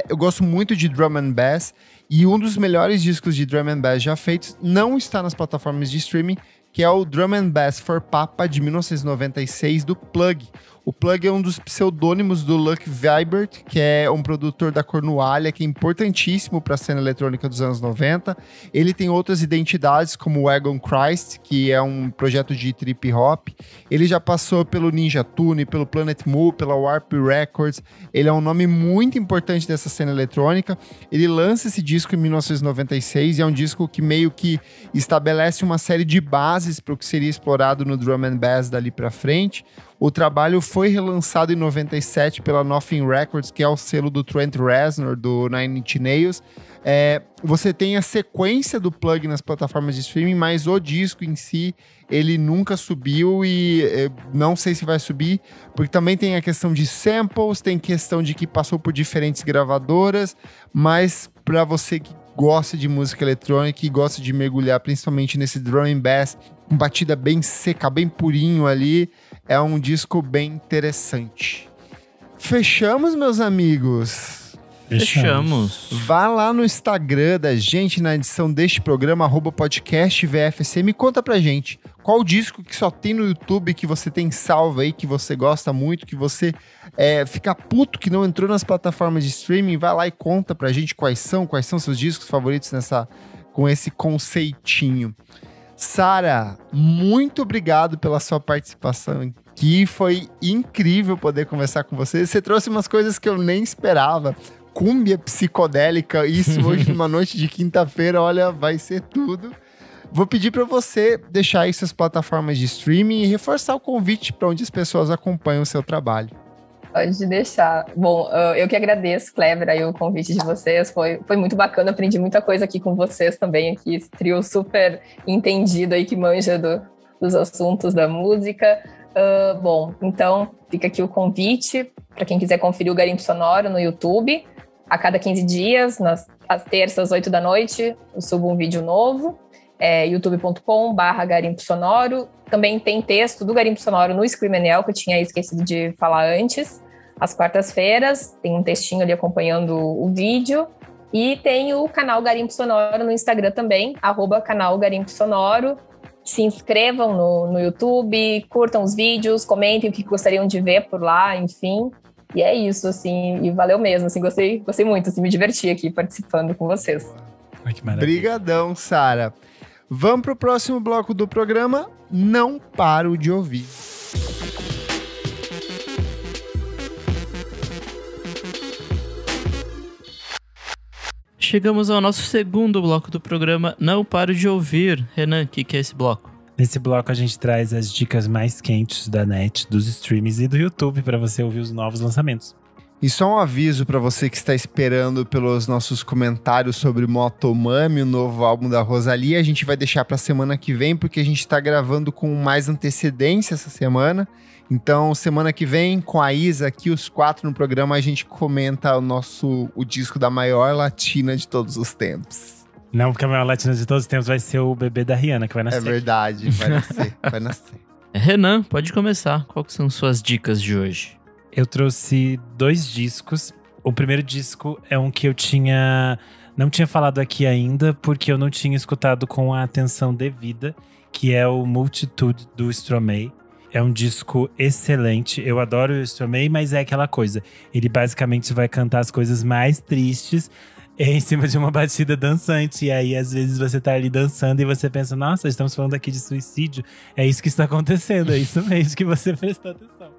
S1: eu gosto muito de Drum and Bass, e um dos melhores discos de Drum and Bass já feitos não está nas plataformas de streaming, que é o Drum and Bass for Papa, de 1996, do Plug. O Plug é um dos pseudônimos do Luck Vibert, que é um produtor da Cornualha, que é importantíssimo para a cena eletrônica dos anos 90. Ele tem outras identidades, como o Wagon Christ, que é um projeto de trip hop. Ele já passou pelo Ninja Tune, pelo Planet Mu, pela Warp Records. Ele é um nome muito importante dessa cena eletrônica. Ele lança esse disco em 1996 e é um disco que meio que estabelece uma série de bases para o que seria explorado no drum and bass dali para frente. O trabalho foi relançado em 97 pela Nothing Records, que é o selo do Trent Reznor, do Nine Inch Nails. Você tem a sequência do Plug nas plataformas de streaming, mas o disco em si, ele nunca subiu e não sei se vai subir, porque também tem a questão de samples, tem questão de que passou por diferentes gravadoras, mas para você que gosta de música eletrônica e gosta de mergulhar principalmente nesse drum and bass, com batida bem seca, bem purinho ali, é um disco bem interessante. Fechamos, meus amigos?
S2: Fechamos.
S1: Vá lá no Instagram da gente, na edição deste programa, @podcastvfsm, e conta pra gente qual disco que só tem no YouTube que você tem salvo aí, que você gosta muito, que você fica puto que não entrou nas plataformas de streaming. Vai lá e conta pra gente quais são seus discos favoritos com esse conceitinho. Sara, muito obrigado pela sua participação aqui, foi incrível poder conversar com você. Você trouxe umas coisas que eu nem esperava, cúmbia psicodélica, isso hoje numa noite de quinta-feira, olha, vai ser tudo. Vou pedir para você deixar aí suas plataformas de streaming e reforçar o convite para onde as pessoas acompanham o seu trabalho.
S4: Pode deixar. Bom, eu que agradeço, Clever, aí o convite de vocês. Foi muito bacana, aprendi muita coisa aqui com vocês também, aqui, esse trio super entendido aí que manja dos assuntos da música. Bom, então fica aqui o convite para quem quiser conferir o Garimpo Sonoro no YouTube. A cada 15 dias, às terças, 8 da noite, eu subo um vídeo novo. youtube.com/Garimpo Sonoro. Também tem texto do Garimpo Sonoro no Screamanel, que eu tinha esquecido de falar antes. Às quartas-feiras, tem um textinho ali acompanhando o vídeo. E tem o canal Garimpo Sonoro no Instagram também, @canal Garimpo Sonoro. Se inscrevam no YouTube, curtam os vídeos, comentem o que gostariam de ver por lá, enfim. E é isso, assim, e valeu mesmo, assim, gostei muito, assim, me diverti aqui participando com vocês.
S3: Ai, que maravilha.
S1: Brigadão, Sara. Vamos pro próximo bloco do programa, Não Paro de Ouvir.
S2: Chegamos ao nosso segundo bloco do programa, Não Paro de Ouvir. Renan, o que é esse bloco?
S3: Nesse bloco a gente traz as dicas mais quentes da net, dos streams e do YouTube para você ouvir os novos lançamentos.
S1: E só um aviso para você que está esperando pelos nossos comentários sobre Motomami, o novo álbum da Rosalía. A gente vai deixar para semana que vem, porque a gente está gravando com mais antecedência essa semana. Então, semana que vem, com a Isa aqui, os 4 no programa, a gente comenta o disco da maior latina de todos os tempos.
S3: Não, porque a maior latina de todos os tempos vai ser o bebê da Rihanna, que vai nascer.
S1: É verdade, vai nascer.
S2: Renan, pode começar. Quais são suas dicas de hoje?
S3: Eu trouxe 2 discos. O primeiro disco é um que eu não tinha falado aqui ainda, porque eu não tinha escutado com a atenção devida, que é o Multitude do Stromae. É um disco excelente. Eu adoro o Stromae, mas é aquela coisa. Ele basicamente vai cantar as coisas mais tristes em cima de uma batida dançante. E aí, às vezes, você tá ali dançando e você pensa, nossa, estamos falando aqui de suicídio. É isso que está acontecendo, é isso mesmo que você prestou atenção.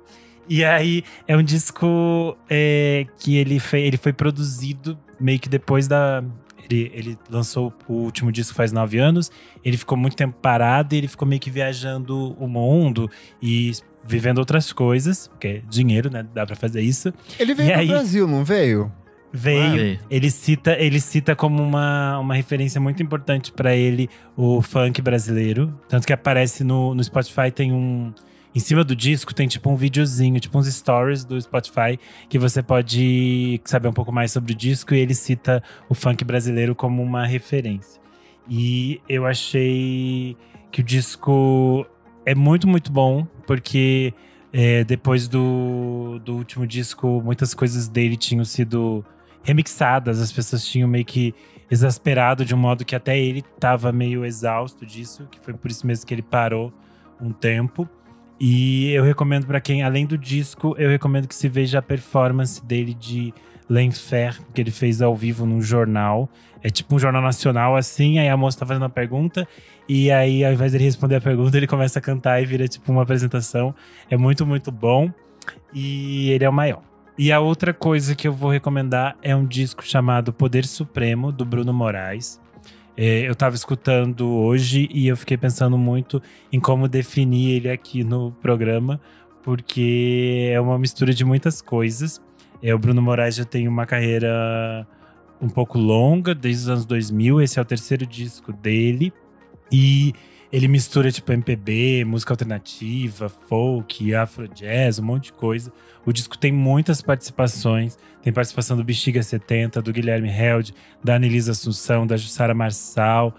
S3: E aí, é um disco que ele foi produzido meio que depois da... Ele lançou o último disco faz 9 anos, ele ficou muito tempo parado e ele ficou meio que viajando o mundo e vivendo outras coisas, porque é dinheiro, né? Dá pra fazer isso.
S1: Ele veio pro Brasil, não veio?
S3: Veio. Ele cita como uma referência muito importante pra ele o funk brasileiro. Tanto que aparece no Spotify, tem em cima do disco tem tipo um videozinho, tipo uns stories do Spotify, que você pode saber um pouco mais sobre o disco, e ele cita o funk brasileiro como uma referência. E eu achei que o disco é muito, muito bom, porque depois do último disco, muitas coisas dele tinham sido remixadas, as pessoas tinham meio que exasperado de um modo que até ele tava meio exausto disso, que foi por isso mesmo que ele parou um tempo. E eu recomendo pra quem, além do disco, eu recomendo que se veja a performance dele de L'Enfer, que ele fez ao vivo num jornal. É tipo um jornal nacional, assim, aí a moça tá fazendo uma pergunta, e aí ao invés dele responder a pergunta, ele começa a cantar e vira tipo uma apresentação. É muito, muito bom. E ele é o maior. E a outra coisa que eu vou recomendar é um disco chamado Poder Supremo, do Bruno Moraes. Eu tava escutando hoje e eu fiquei pensando muito em como definir ele aqui no programa, porque é uma mistura de muitas coisas. O Bruno Moraes já tem uma carreira um pouco longa, desde os anos 2000. Esse é o terceiro disco dele. E ele mistura tipo MPB, música alternativa, folk, afro-jazz, um monte de coisa. O disco tem muitas participações. Tem participação do Bexiga 70, do Guilherme Held, da Anelisa Assunção, da Jussara Marçal.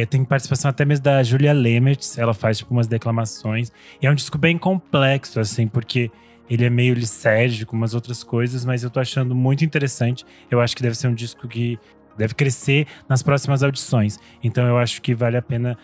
S3: Tem participação até mesmo da Julia Lemertz. Ela faz tipo umas declamações. E é um disco bem complexo, assim, porque ele é meio lisérgico, umas outras coisas, mas eu tô achando muito interessante. Eu acho que deve ser um disco que deve crescer nas próximas audições. Então eu acho que vale a pena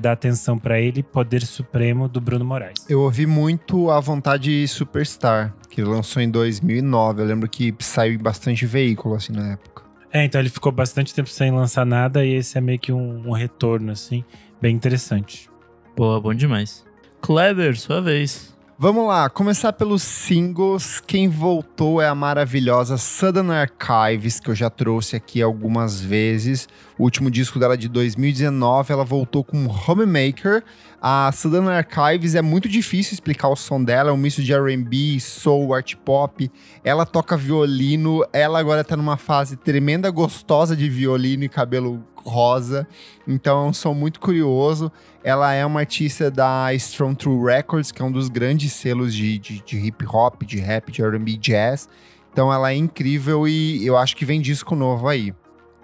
S3: dar atenção pra ele. Poder Supremo, do Bruno Moraes.
S1: Eu ouvi muito A Vontade Superstar, que ele lançou em 2009. Eu lembro que saiu em bastante veículo, assim, na época.
S3: Então ele ficou bastante tempo sem lançar nada, e esse é meio que um retorno, assim, bem interessante.
S2: Boa, bom demais. Kleber, sua vez.
S1: Vamos lá, começar pelos singles. Quem voltou é a maravilhosa Southern Archives, que eu já trouxe aqui algumas vezes. O último disco dela de 2019, ela voltou com Homemaker. A Southern Archives é muito difícil explicar o som dela, é um misto de R&B, soul, art pop. Ela toca violino, ela agora tá numa fase tremenda, gostosa de violino e cabelo rosa. Então é um som muito curioso. Ela é uma artista da Strong True Records, que é um dos grandes selos de hip hop, de rap, de R&B, jazz. Então ela é incrível e eu acho que vem disco novo aí.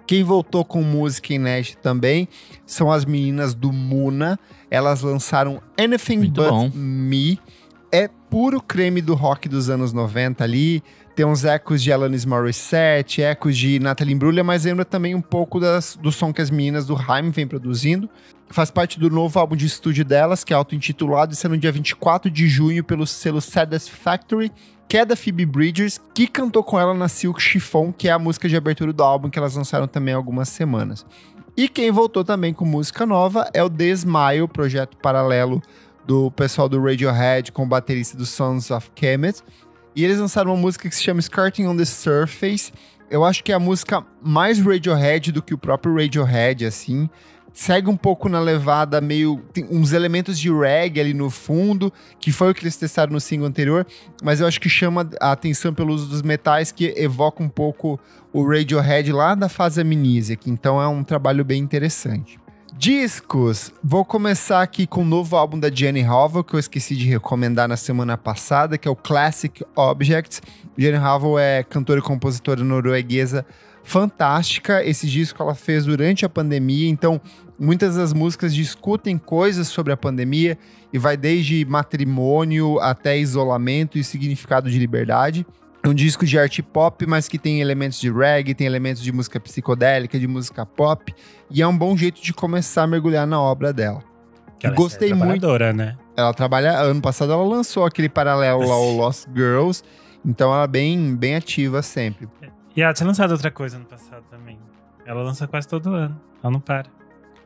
S1: Quem voltou com música inédita também são as meninas do Muna. Elas lançaram Anything
S2: Muito
S1: But
S2: bom.
S1: Me. É puro creme do rock dos anos 90 ali. Tem uns ecos de Alanis Morissette, ecos de Natalie Imbruglia, mas lembra também um pouco do som que as meninas do Haim vêm produzindo. Faz parte do novo álbum de estúdio delas, que é auto-intitulado, e saiu no dia 24 de junho pelo selo Satisfactory, que é da Phoebe Bridgers, que cantou com ela na Silk Chiffon, que é a música de abertura do álbum, que elas lançaram também há algumas semanas. E quem voltou também com música nova é o The Smile, projeto paralelo do pessoal do Radiohead, com o baterista do Sons of Kemet. E eles lançaram uma música que se chama Skirting on the Surface. Eu acho que é a música mais Radiohead do que o próprio Radiohead, assim. Segue um pouco na levada meio... Tem uns elementos de reggae ali no fundo, que foi o que eles testaram no single anterior. Mas eu acho que chama a atenção pelo uso dos metais, que evoca um pouco o Radiohead lá da fase Amnesiac. Então é um trabalho bem interessante. Discos, vou começar aqui com o novo álbum da Jenny Howell, que eu esqueci de recomendar na semana passada, que é o Classic Objects. Jenny Howell é cantora e compositora norueguesa fantástica. Esse disco ela fez durante a pandemia, então muitas das músicas discutem coisas sobre a pandemia e vai desde matrimônio até isolamento e significado de liberdade. É um disco de art pop, mas que tem elementos de reggae, tem elementos de música psicodélica, de música pop, e é um bom jeito de começar a mergulhar na obra dela.
S3: Ela
S1: Gostei muito.
S3: Né?
S1: Ela trabalha, ano passado ela lançou aquele paralelo lá, o Lost Girls, então ela é bem ativa sempre.
S3: E ela tinha lançado outra coisa no passado também. Ela lança quase todo ano, ela não para.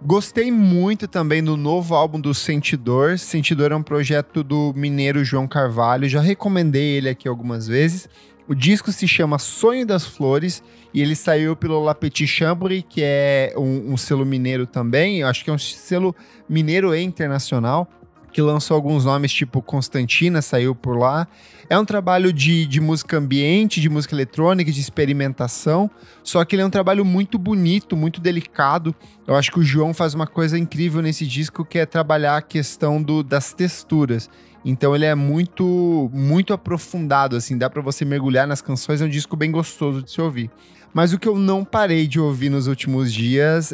S1: Gostei muito também do novo álbum do Sentidor. Sentidor é um projeto do mineiro João Carvalho, já recomendei ele aqui algumas vezes. O disco se chama Sonho das Flores e ele saiu pelo La Petite Chambre, que é um selo mineiro também. Eu acho que é um selo mineiro e internacional, que lançou alguns nomes tipo Constantina, saiu por lá. É um trabalho de música ambiente, de música eletrônica, de experimentação, só que ele é um trabalho muito bonito, muito delicado. Eu acho que o João faz uma coisa incrível nesse disco, que é trabalhar a questão das texturas. Então ele é muito, muito aprofundado, assim, dá pra você mergulhar nas canções, é um disco bem gostoso de se ouvir. Mas o que eu não parei de ouvir nos últimos dias,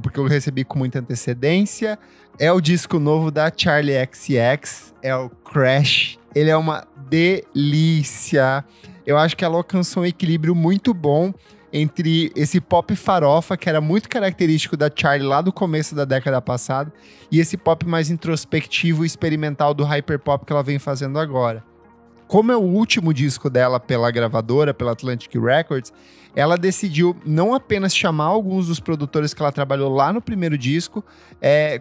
S1: porque eu recebi com muita antecedência, é o disco novo da Charli XCX, é o Crash. Ele é uma delícia. Eu acho que ela alcançou um equilíbrio muito bom entre esse pop farofa, que era muito característico da Charli lá do começo da década passada, e esse pop mais introspectivo e experimental do hyperpop que ela vem fazendo agora. Como é o último disco dela pela gravadora, pela Atlantic Records, ela decidiu não apenas chamar alguns dos produtores que ela trabalhou lá no primeiro disco,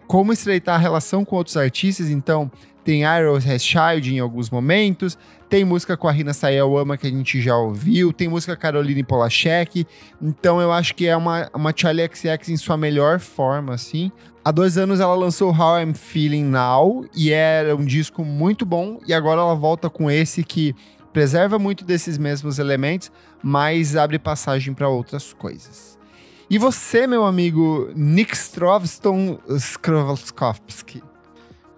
S1: como estreitar a relação com outros artistas. Então, tem Iron Has Child em alguns momentos, tem música com a Rina Sawayama que a gente já ouviu, tem música Caroline Polachek. Então, eu acho que é uma Charli XCX em sua melhor forma, assim. Há 2 anos ela lançou How I'm Feeling Now, e era um disco muito bom, e agora ela volta com esse que preserva muito desses mesmos elementos, mas abre passagem para outras coisas. E você, meu amigo Nick Skrovskovski?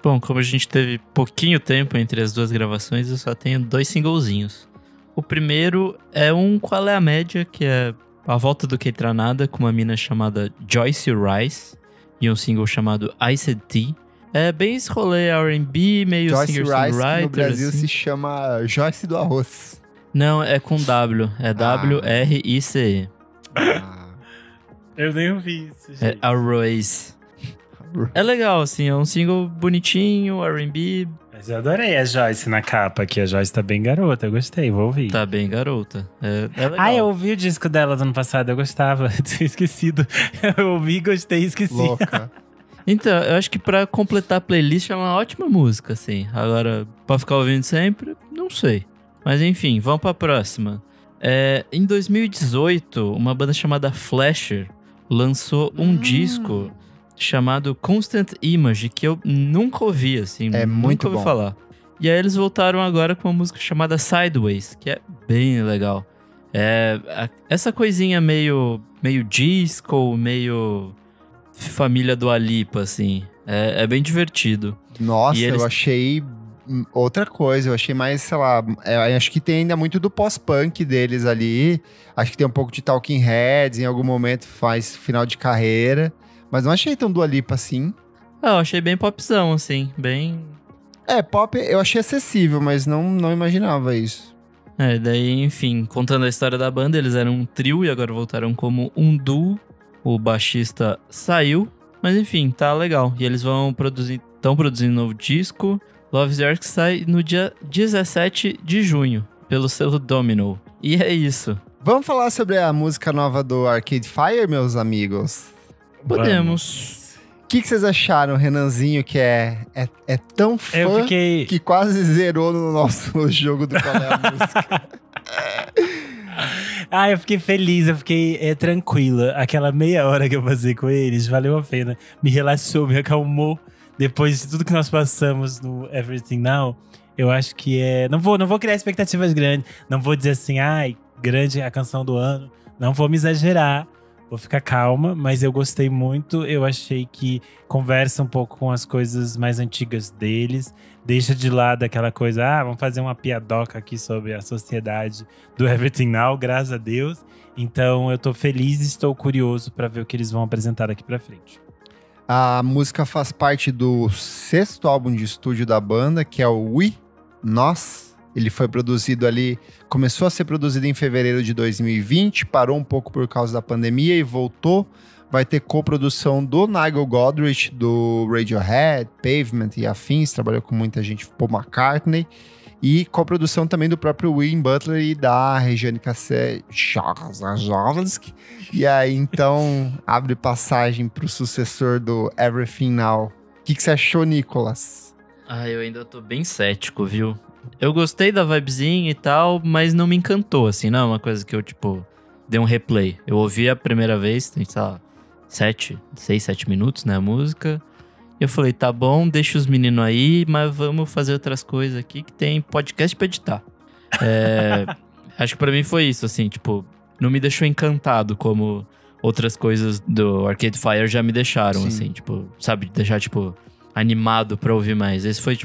S2: Bom, como a gente teve pouquinho tempo entre as duas gravações, eu só tenho 2 singlezinhos. O primeiro é um Qual é a Média, que é a volta do Keitranada com uma mina chamada Joyce Rice, e um single chamado Iced Tea. É bem esse rolê R&B, meio
S1: Joyce
S2: singer-songwriter.
S1: Rice, que no Brasil
S2: assim.
S1: se chama Joyce do Arroz.
S2: Não, é com W. É W-R-I-C-E.
S3: Eu nem ouvi isso, gente.
S2: É Arroz. É legal, assim, é um single bonitinho, R&B.
S3: Mas eu adorei a Joyce na capa aqui. A Joyce tá bem garota, eu gostei, vou ouvir.
S2: Tá bem garota. É legal.
S3: Ah, eu ouvi o disco dela do ano passado, eu gostava. Tinha esquecido. Eu ouvi, gostei e esqueci.
S1: Louca.
S2: Então, eu acho que pra completar a playlist é uma ótima música, assim. Agora, pra ficar ouvindo sempre, não sei. Mas enfim, vamos pra próxima. Em 2018, uma banda chamada Flasher lançou um disco chamado Constant Image, que eu nunca ouvi, assim.
S1: Muito
S2: nunca ouvi
S1: bom.
S2: falar. E aí eles voltaram agora com uma música chamada Sideways, que é bem legal. Essa coisinha meio disco, meio família do Alipa, assim. É bem divertido.
S1: Nossa,
S2: E eles-
S1: eu achei outra coisa. Eu achei mais, sei lá... acho que tem ainda muito do pós-punk deles ali. Acho que tem um pouco de Talking Heads. Em algum momento faz final de carreira. Mas não achei tão do Alipa assim.
S2: Eu achei bem popzão, assim. Bem...
S1: Pop eu achei acessível, mas não imaginava isso.
S2: Daí, enfim, contando a história da banda, eles eram um trio e agora voltaram como um duo. O baixista saiu, mas enfim, tá legal. E eles estão produzindo um novo disco. Love Is Yours, que sai no dia 17 de junho, pelo selo Domino. E é isso.
S1: Vamos falar sobre a música nova do Arcade Fire, meus amigos?
S2: Podemos.
S1: O que vocês acharam, Renanzinho, que é tão fã
S3: Eu fiquei...
S1: que quase zerou no nosso jogo do Qual é a Música?
S3: Eu fiquei feliz, eu fiquei tranquila. Aquela meia hora que eu passei com eles, valeu a pena. Me relaxou, me acalmou. Depois de tudo que nós passamos no Everything Now, eu acho que Não vou criar expectativas grandes. Não vou dizer assim, grande a canção do ano. Não vou me exagerar. Vou ficar calma, mas eu gostei muito. Eu achei que conversa um pouco com as coisas mais antigas deles. Deixa de lado aquela coisa, vamos fazer uma piadoca aqui sobre a sociedade do Everything Now, graças a Deus. Então eu tô feliz e estou curioso para ver o que eles vão apresentar daqui pra frente.
S1: A música faz parte do 6º álbum de estúdio da banda, que é o We, Nós. Ele foi produzido ali, começou a ser produzido em fevereiro de 2020, parou um pouco por causa da pandemia e voltou. Vai ter coprodução do Nigel Godrich, do Radiohead, Pavement e afins, trabalhou com muita gente, Paul McCartney. E coprodução também do próprio Win Butler e da Regiane Kasejowski. E aí, então, abre passagem pro sucessor do Everything Now. O que você achou, Nicolas?
S2: Eu ainda tô bem cético, viu? Eu gostei da vibezinha e tal, mas não me encantou, assim. Não é uma coisa que eu, dei um replay. Eu ouvi a primeira vez, tem, sei lá, 6, 7 minutos, né, a música. E eu falei, tá bom, deixa os meninos aí, mas vamos fazer outras coisas aqui que tem podcast pra editar. Acho que pra mim foi isso, assim, não me deixou encantado como outras coisas do Arcade Fire já me deixaram,
S1: Sim.
S2: assim, sabe, deixar, animado pra ouvir mais. Esse foi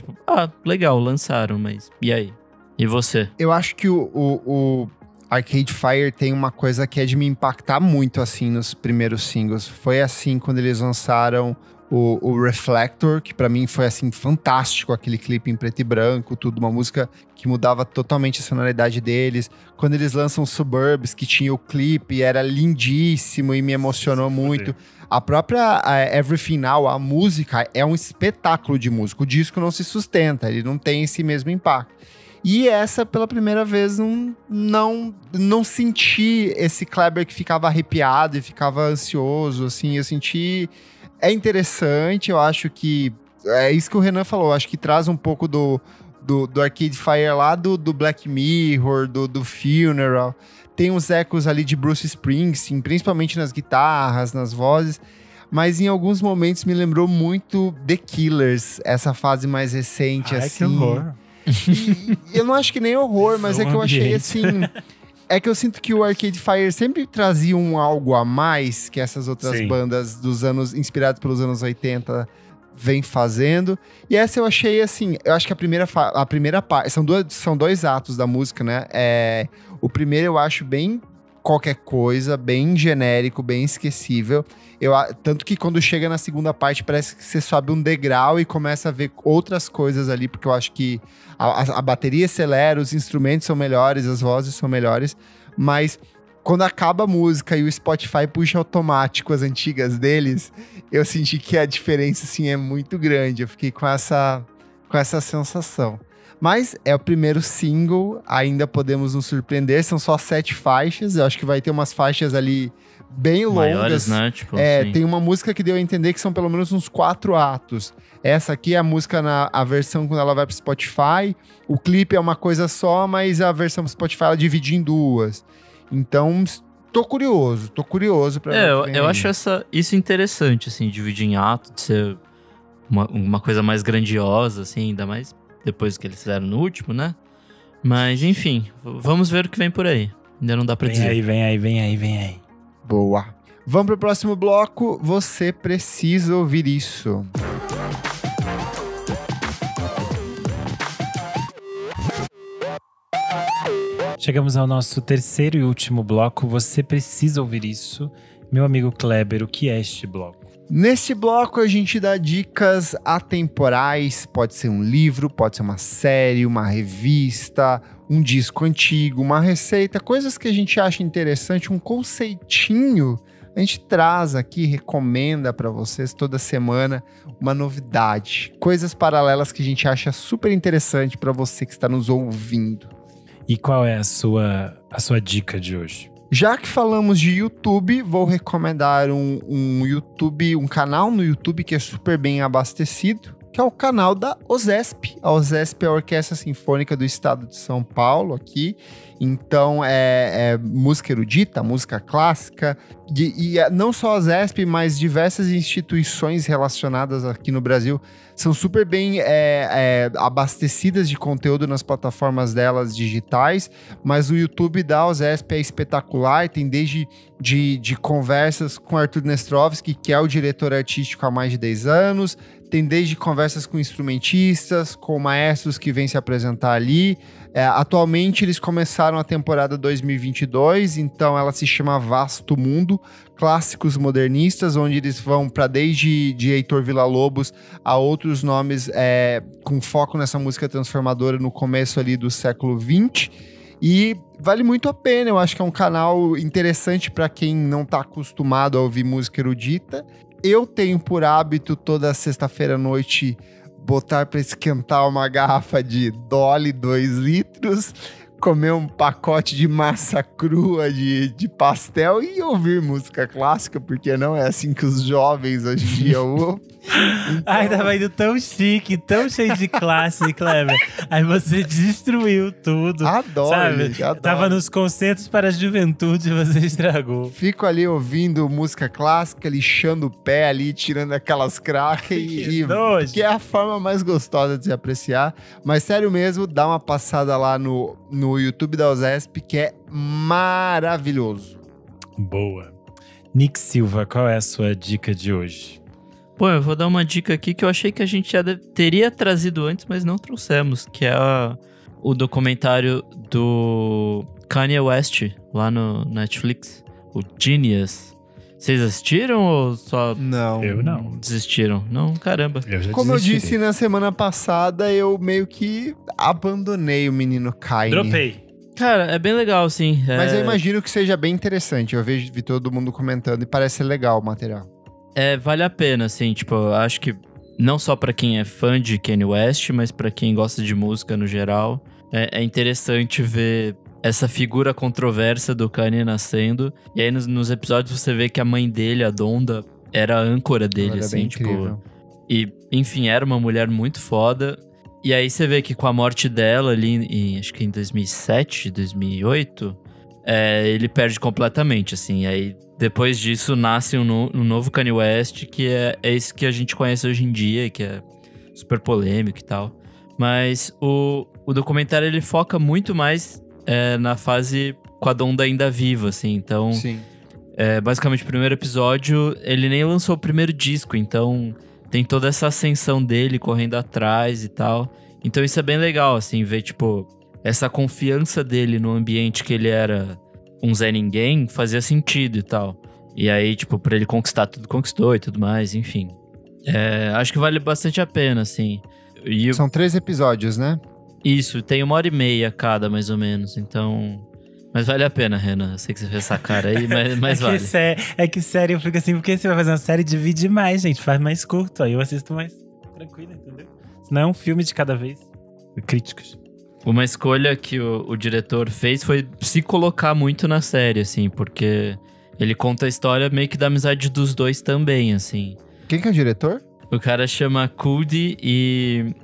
S2: legal, lançaram, mas e aí? E você?
S1: Eu acho que o Arcade Fire tem uma coisa que é de me impactar muito, assim, nos primeiros singles. Foi assim quando eles lançaram o Reflector, que pra mim foi, assim, fantástico, aquele clipe em preto e branco, tudo, uma música que mudava totalmente a sonoridade deles. Quando eles lançam Suburbs, que tinha o clipe, era lindíssimo e me emocionou muito. A própria Everything Now, a música, é um espetáculo de música. O disco não se sustenta, ele não tem esse mesmo impacto. E essa, pela primeira vez, não senti esse Kleber que ficava arrepiado e ficava ansioso, assim, eu senti... É interessante, eu acho que... É isso que o Renan falou, acho que traz um pouco do Arcade Fire lá, do Black Mirror, do Funeral. Tem uns ecos ali de Bruce Springsteen, principalmente nas guitarras, nas vozes. Mas em alguns momentos me lembrou muito The Killers, essa fase mais recente, assim.
S3: Que horror.
S1: Eu não acho que nem horror, mas é que eu achei assim... É que eu sinto que o Arcade Fire sempre trazia um algo a mais que essas outras bandas dos anos, inspiradas pelos anos 80, vem fazendo. E essa eu achei assim, eu acho que a primeira parte, são dois atos da música, né? O primeiro eu acho bem qualquer coisa, bem genérico, bem esquecível. Tanto que quando chega na segunda parte, parece que você sobe um degrau e começa a ver outras coisas ali, porque eu acho que a bateria acelera, os instrumentos são melhores, as vozes são melhores, mas quando acaba a música e o Spotify puxa automático as antigas deles, eu senti que a diferença, assim, é muito grande. Eu fiquei com essa sensação. Mas é o primeiro single, ainda podemos nos surpreender, são só 7 faixas, eu acho que vai ter umas faixas ali bem longas.
S2: Maiores, né? Tipo,
S1: tem uma música que deu a entender que são pelo menos uns 4 atos. Essa aqui é a música a versão quando ela vai pro Spotify, o clipe é uma coisa só, mas a versão pro Spotify ela divide em 2. Então, tô curioso pra ver.
S2: Eu acho isso interessante, assim, dividir em atos, de ser uma coisa mais grandiosa, assim, ainda mais depois que eles fizeram no último, né? Mas, enfim, vamos ver o que vem por aí. Ainda não dá pra dizer.
S3: Vem aí.
S1: Boa. Vamos pro próximo bloco. Você precisa ouvir isso.
S3: Chegamos ao nosso terceiro e último bloco. Você precisa ouvir isso. Meu amigo Kleber, o que é este bloco?
S1: Neste bloco a gente dá dicas atemporais, pode ser um livro, pode ser uma série, uma revista, um disco antigo, uma receita, coisas que a gente acha interessante, um conceitinho. A gente traz aqui, recomenda para vocês toda semana uma novidade, coisas paralelas que a gente acha super interessante para você que está nos ouvindo.
S3: E qual é a sua dica de hoje?
S1: Já que falamos de YouTube, vou recomendar um canal no YouTube que é super bem abastecido, que é o canal da OSESP. A OSESP é a Orquestra Sinfônica do Estado de São Paulo, aqui. Então, é música erudita, música clássica. E não só a OSESP, mas diversas instituições relacionadas aqui no Brasil são super bem abastecidas de conteúdo nas plataformas delas digitais, mas o YouTube da OSESP é espetacular, tem desde de conversas com Arthur Nestrovski, que é o diretor artístico há mais de 10 anos, tem desde conversas com instrumentistas, com maestros que vêm se apresentar ali. Atualmente eles começaram a temporada 2022, então ela se chama Vasto Mundo, Clássicos Modernistas, onde eles vão para desde de Heitor Villa-Lobos a outros nomes com foco nessa música transformadora no começo ali do século XX. E vale muito a pena, eu acho que é um canal interessante para quem não está acostumado a ouvir música erudita. Eu tenho por hábito toda sexta-feira à noite botar para esquentar uma garrafa de Dolly 2 litros, comer um pacote de massa crua de pastel e ouvir música clássica, porque não é assim que os jovens hoje em dia ouvem. Então...
S3: Ai, tava indo tão chique, tão cheio de classe, Kleber. Aí você destruiu tudo.
S1: Adoro,
S3: sabe?
S1: Gente, adoro.
S3: Tava nos concertos para a juventude e você estragou.
S1: Fico ali ouvindo música clássica, lixando o pé ali, tirando aquelas cracas que é a forma mais gostosa de se apreciar. Mas sério mesmo, dá uma passada lá no YouTube da OSESP, que é maravilhoso.
S3: Boa. Nick Silva, qual é a sua dica de hoje?
S2: Bom, eu vou dar uma dica aqui que eu achei que a gente já teria trazido antes, mas não trouxemos, que é o documentário do Kanye West, lá no Netflix, o Genius, Vocês assistiram ou só
S1: Não.
S3: Eu não.
S2: desistiram? Não, caramba.
S3: Eu já
S1: Como eu
S3: desisti
S1: disse
S3: dele.
S1: na semana passada, eu meio que abandonei o menino Kaine.
S3: Dropei.
S2: Cara, é bem legal, sim.
S1: Mas eu imagino que seja bem interessante. Eu vi todo mundo comentando e parece ser legal o material.
S2: Vale a pena, assim, tipo, eu acho que não só pra quem é fã de Kanye West, mas pra quem gosta de música no geral, é interessante ver essa figura controversa do Kanye nascendo. E aí nos episódios você vê que a mãe dele, a Donda, era a âncora dele,
S1: Era
S2: assim,
S1: bem
S2: tipo.
S1: incrível.
S2: E, enfim, era uma mulher muito foda. E aí você vê que com a morte dela ali, acho que em 2007, 2008, ele perde completamente, assim. E aí, depois disso, nasce um novo Kanye West, que é esse que a gente conhece hoje em dia, que é super polêmico e tal. Mas o documentário, ele foca muito mais na fase com a Donda ainda viva, assim. Então,
S1: Sim.
S2: basicamente, o primeiro episódio, ele nem lançou o primeiro disco, então tem toda essa ascensão dele correndo atrás e tal. Então isso é bem legal, assim, ver, tipo, essa confiança dele no ambiente que ele era um Zé Ninguém fazia sentido e tal. E aí, tipo, pra ele conquistar tudo, conquistou e tudo mais, enfim. Acho que vale bastante a pena, assim. E
S1: São 3 episódios, né?
S2: isso, tem 1h30 cada, mais ou menos, então... Mas vale a pena, Renan. Eu sei que você fez essa cara aí, mas vale.
S3: É que sério, eu fico assim, porque você vai fazer uma série, divide mais, gente. Faz mais curto, aí eu assisto mais tranquilo, entendeu? Senão é um filme de cada vez. Críticos.
S2: Uma escolha que o diretor fez foi se colocar muito na série, assim, porque ele conta a história meio que da amizade dos dois também, assim.
S1: Quem que é o diretor?
S2: O cara chama Cudi e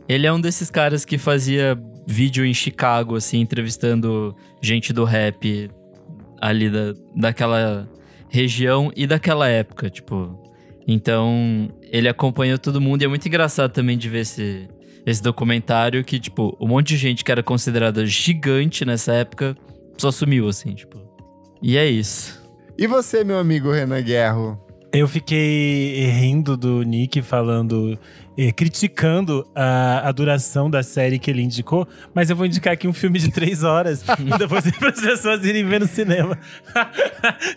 S2: ele é um desses caras que fazia vídeo em Chicago, assim, entrevistando gente do rap ali daquela região e daquela época, tipo. Então, ele acompanhou todo mundo e é muito engraçado também de ver esse documentário que, tipo, um monte de gente que era considerada gigante nessa época só sumiu, assim, tipo. E é isso.
S1: E você, meu amigo Renan Guerro?
S3: Eu fiquei rindo do Nick falando, criticando a duração da série que ele indicou, mas eu vou indicar aqui um filme de 3 horas e depois para as pessoas irem ver no cinema.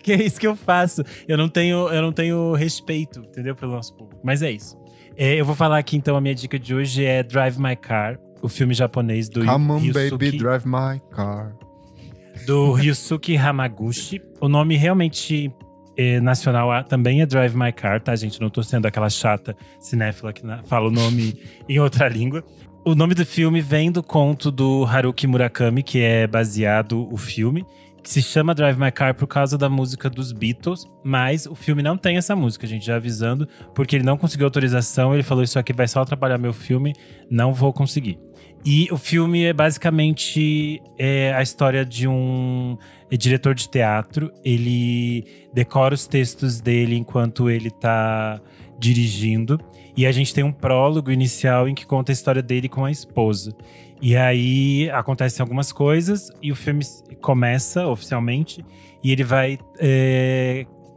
S3: Que é isso que eu faço. Eu não tenho respeito, entendeu, pelo nosso público. Mas é isso. Eu vou falar aqui então, a minha dica de hoje é Drive My Car, o filme japonês do
S1: Come on,
S3: Ryusuke,
S1: baby, drive my car.
S3: do Ryusuke Hamaguchi. O nome realmente nacional também é Drive My Car, tá, gente? Não tô sendo aquela chata cinéfila que fala o nome em outra língua. O nome do filme vem do conto do Haruki Murakami, que é baseado o filme, que se chama Drive My Car por causa da música dos Beatles, mas o filme não tem essa música, gente, já avisando, porque ele não conseguiu autorização, ele falou, isso aqui vai só atrapalhar meu filme, não vou conseguir. E o filme é basicamente a história de um diretor de teatro. Ele decora os textos dele enquanto ele tá dirigindo. E a gente tem um prólogo inicial em que conta a história dele com a esposa. E aí acontecem algumas coisas e o filme começa oficialmente. E ele vai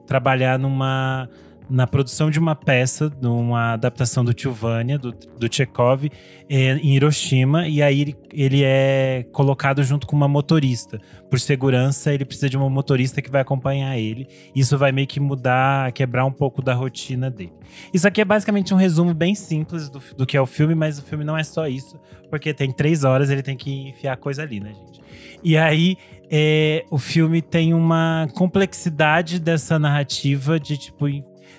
S3: trabalhar na produção de uma peça, numa adaptação do Tio Vânia, do Chekhov, em Hiroshima. E aí ele é colocado junto com uma motorista. Por segurança, ele precisa de uma motorista que vai acompanhar ele. Isso vai meio que quebrar um pouco da rotina dele. Isso aqui é basicamente um resumo bem simples do que é o filme, mas o filme não é só isso. Porque tem 3 horas, ele tem que enfiar coisa ali, né, gente? E aí, o filme tem uma complexidade dessa narrativa de, tipo...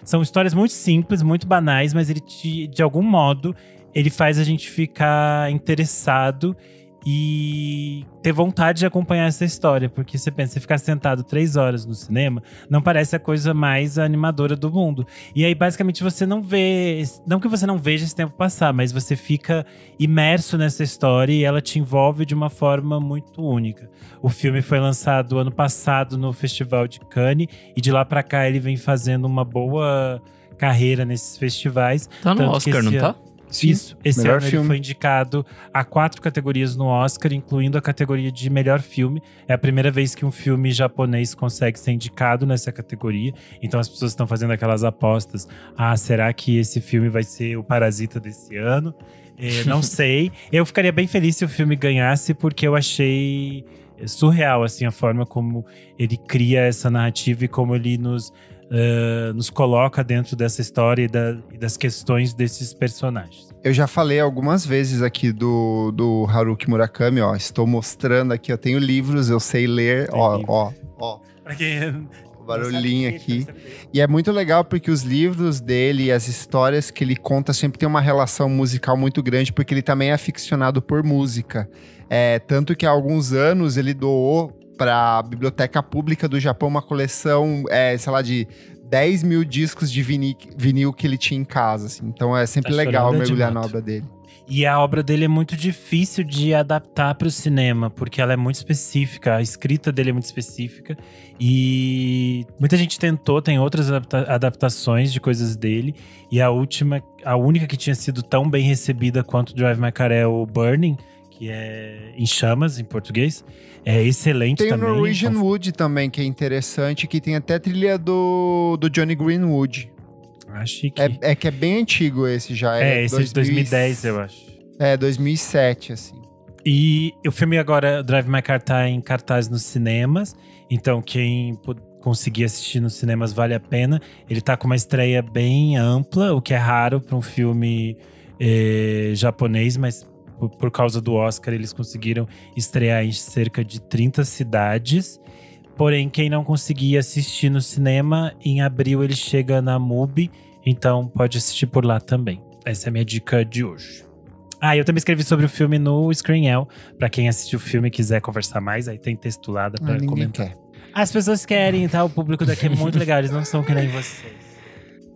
S3: São histórias muito simples, muito banais, mas ele de algum modo, ele faz a gente ficar interessado e ter vontade de acompanhar essa história. Porque você pensa, você ficar sentado 3 horas no cinema, não parece a coisa mais animadora do mundo. E aí, basicamente, você não vê... Não que você não veja esse tempo passar, mas você fica imerso nessa história e ela te envolve de uma forma muito única. O filme foi lançado ano passado no Festival de Cannes e de lá pra cá ele vem fazendo uma boa carreira nesses festivais.
S2: Tá no Oscar, não tá?
S3: Isso, esse
S1: melhor
S3: ano
S1: filme.
S3: ele foi indicado a 4 categorias no Oscar, incluindo a categoria de melhor filme. É a primeira vez que um filme japonês consegue ser indicado nessa categoria. Então as pessoas estão fazendo aquelas apostas. Será que esse filme vai ser o Parasita desse ano? Não sei. Eu ficaria bem feliz se o filme ganhasse, porque eu achei surreal, assim, a forma como ele cria essa narrativa e como ele nos nos coloca dentro dessa história e das questões desses personagens.
S1: Eu já falei algumas vezes aqui do Haruki Murakami, ó. Estou mostrando aqui, eu tenho livros, eu sei ler, ó.
S3: Pra quem
S1: O barulhinho aqui. E é muito legal porque os livros dele e as histórias que ele conta sempre tem uma relação musical muito grande, porque ele também é aficionado por música. Tanto que há alguns anos ele doou para a Biblioteca Pública do Japão uma coleção, sei lá, de 10 mil discos de vinil que ele tinha em casa, assim. Então é sempre legal mergulhar na obra dele.
S3: E a obra dele é muito difícil de adaptar para o cinema, porque ela é muito específica, a escrita dele é muito específica. E muita gente tentou, tem outras adaptações de coisas dele. E a única que tinha sido tão bem recebida quanto Drive My Car é o Burning, que é Em Chamas, em português. É excelente também.
S1: Tem o Norwegian Wood também, que é interessante, que tem até trilha do Johnny Greenwood.
S3: Acho que...
S1: que é bem antigo esse já.
S3: Esse é de 2010, eu acho.
S1: 2007, assim.
S3: E o filme agora, Drive My Car, tá em cartaz nos cinemas. Então, quem conseguir assistir nos cinemas vale a pena. Ele tá com uma estreia bem ampla, o que é raro para um filme japonês, mas por causa do Oscar, eles conseguiram estrear em cerca de 30 cidades. Porém, quem não conseguir assistir no cinema, em abril ele chega na MUBI, então pode assistir por lá também. Essa é a minha dica de hoje. Eu também escrevi sobre o filme no Screenel. Pra quem assistiu o filme e quiser conversar mais, aí tem textulada pra comentar.
S1: Quer.
S3: As pessoas querem, tá? O público daqui é muito legal, eles não são que nem vocês.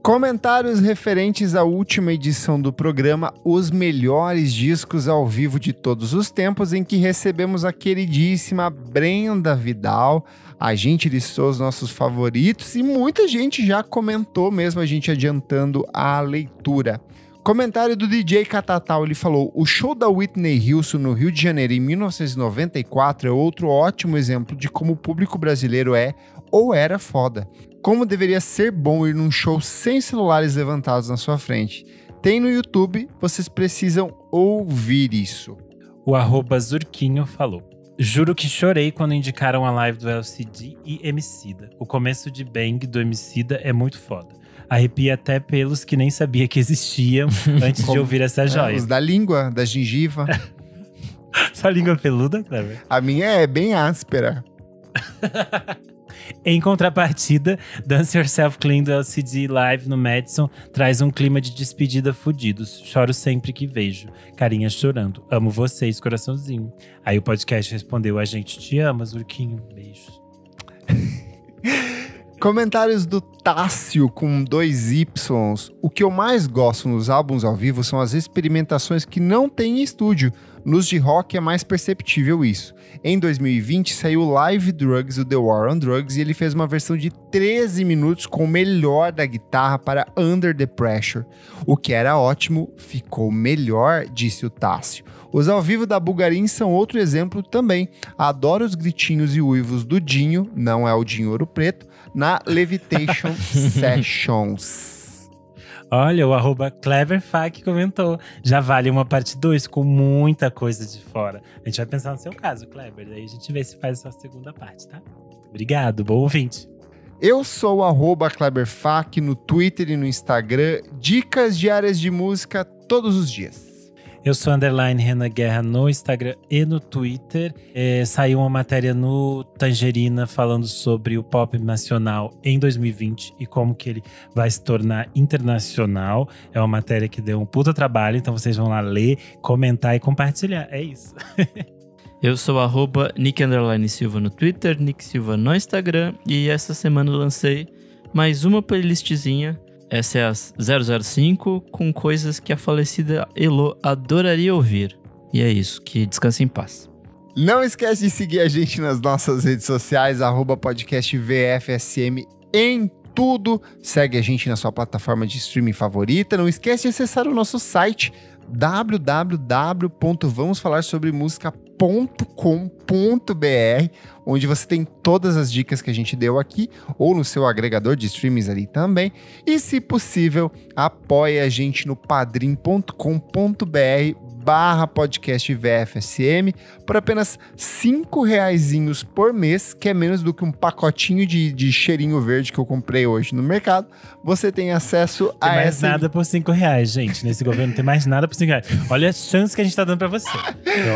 S1: Comentários referentes à última edição do programa Os Melhores Discos ao Vivo de Todos os Tempos, em que recebemos a queridíssima Brenda Vidal. A gente listou os nossos favoritos e muita gente já comentou mesmo, a gente adiantando a leitura. Comentário do DJ Catatal, ele falou: o show da Whitney Houston no Rio de Janeiro em 1994 é outro ótimo exemplo de como o público brasileiro é ou era foda. Como deveria ser bom ir num show sem celulares levantados na sua frente. Tem no YouTube, vocês precisam ouvir isso.
S3: O @Zurquinho falou: juro que chorei quando indicaram a live do LCD e Emicida. O começo de Bang do Emicida é muito foda. Arrepia até pelos que nem sabia que existiam antes de ouvir essa joia.
S1: Os da língua, da gengiva.
S3: Sua língua peluda, Cleber?
S1: A minha é bem áspera.
S3: Em contrapartida, Dance Yourself Clean do LCD Live no Madison traz um clima de despedida fudidos. Choro sempre que vejo. Carinha chorando. Amo vocês, coraçãozinho. Aí o podcast respondeu: a gente te ama, Zurquinho. Beijos.
S1: Comentários do Tássio com 2 Ys. O que eu mais gosto nos álbuns ao vivo são as experimentações que não tem em estúdio. Nos de rock é mais perceptível isso. Em 2020 saiu Live Drugs, o The War on Drugs, e ele fez uma versão de 13 minutos com o melhor da guitarra para Under the Pressure. O que era ótimo, ficou melhor, disse o Tássio. Os ao vivo da Bulgarin são outro exemplo também. Adoro os gritinhos e uivos do Dinho, não é o Dinho Ouro Preto, na Levitation Sessions.
S3: Olha, o @CleverFac comentou. Já vale uma parte 2 com muita coisa de fora. A gente vai pensar no seu caso, Kleber. Daí a gente vê se faz essa segunda parte, tá? Obrigado, bom ouvinte.
S1: Eu sou o @CleberFac no Twitter e no Instagram. Dicas diárias de música todos os dias.
S3: Eu sou _Renan Guerra no Instagram e no Twitter. Saiu uma matéria no Tangerina falando sobre o pop nacional em 2020 e como que ele vai se tornar internacional. É uma matéria que deu um puta trabalho, então vocês vão lá ler, comentar e compartilhar. É isso.
S2: Eu sou @Nick_Silva no Twitter, Nick Silva no Instagram. E essa semana eu lancei mais uma playlistzinha. Essa é a 005, com coisas que a falecida Elo adoraria ouvir. E é isso, que descanse em paz.
S1: Não esquece de seguir a gente nas nossas redes sociais, @podcastvfsm em tudo. Segue a gente na sua plataforma de streaming favorita. Não esquece de acessar o nosso site www.vamosfalarsobremusica.com.br, onde você tem todas as dicas que a gente deu aqui, ou no seu agregador de streamings ali também. E, se possível, apoie a gente no padrim.com.br padrim.com.br/podcast VFSM por apenas R$5 por mês, que é menos do que um pacotinho de cheirinho verde que eu comprei hoje no mercado. Você tem acesso a
S3: Tem mais
S1: essa...
S3: nada por R$5, gente. Nesse governo não tem mais nada por R$5. Olha a chance que a gente tá dando pra você.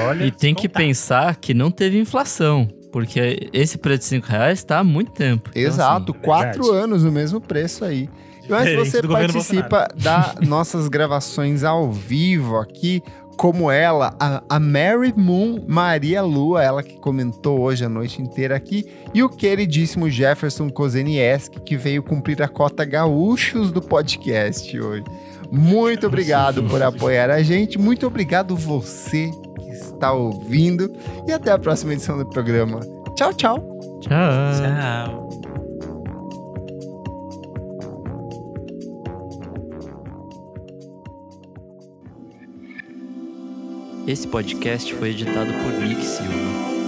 S3: Olha,
S2: E tem que pensar que não teve inflação. Porque esse preço de R$5 tá há muito tempo. Então,
S1: Exato,
S2: assim,
S1: 4 anos o mesmo preço aí. Mas
S3: Diferente
S1: você
S3: do governo
S1: participa das nossas gravações ao vivo aqui, como ela, a Mary Moon Maria Lua, ela que comentou hoje a noite inteira aqui, e o queridíssimo Jefferson Kozenieski, que veio cumprir a cota gaúchos do podcast hoje. Muito obrigado por apoiar a gente, muito obrigado você que está ouvindo, e até a próxima edição do programa. Tchau, tchau!
S2: Tchau.
S3: Tchau.
S2: Esse podcast foi editado por Nick Silva.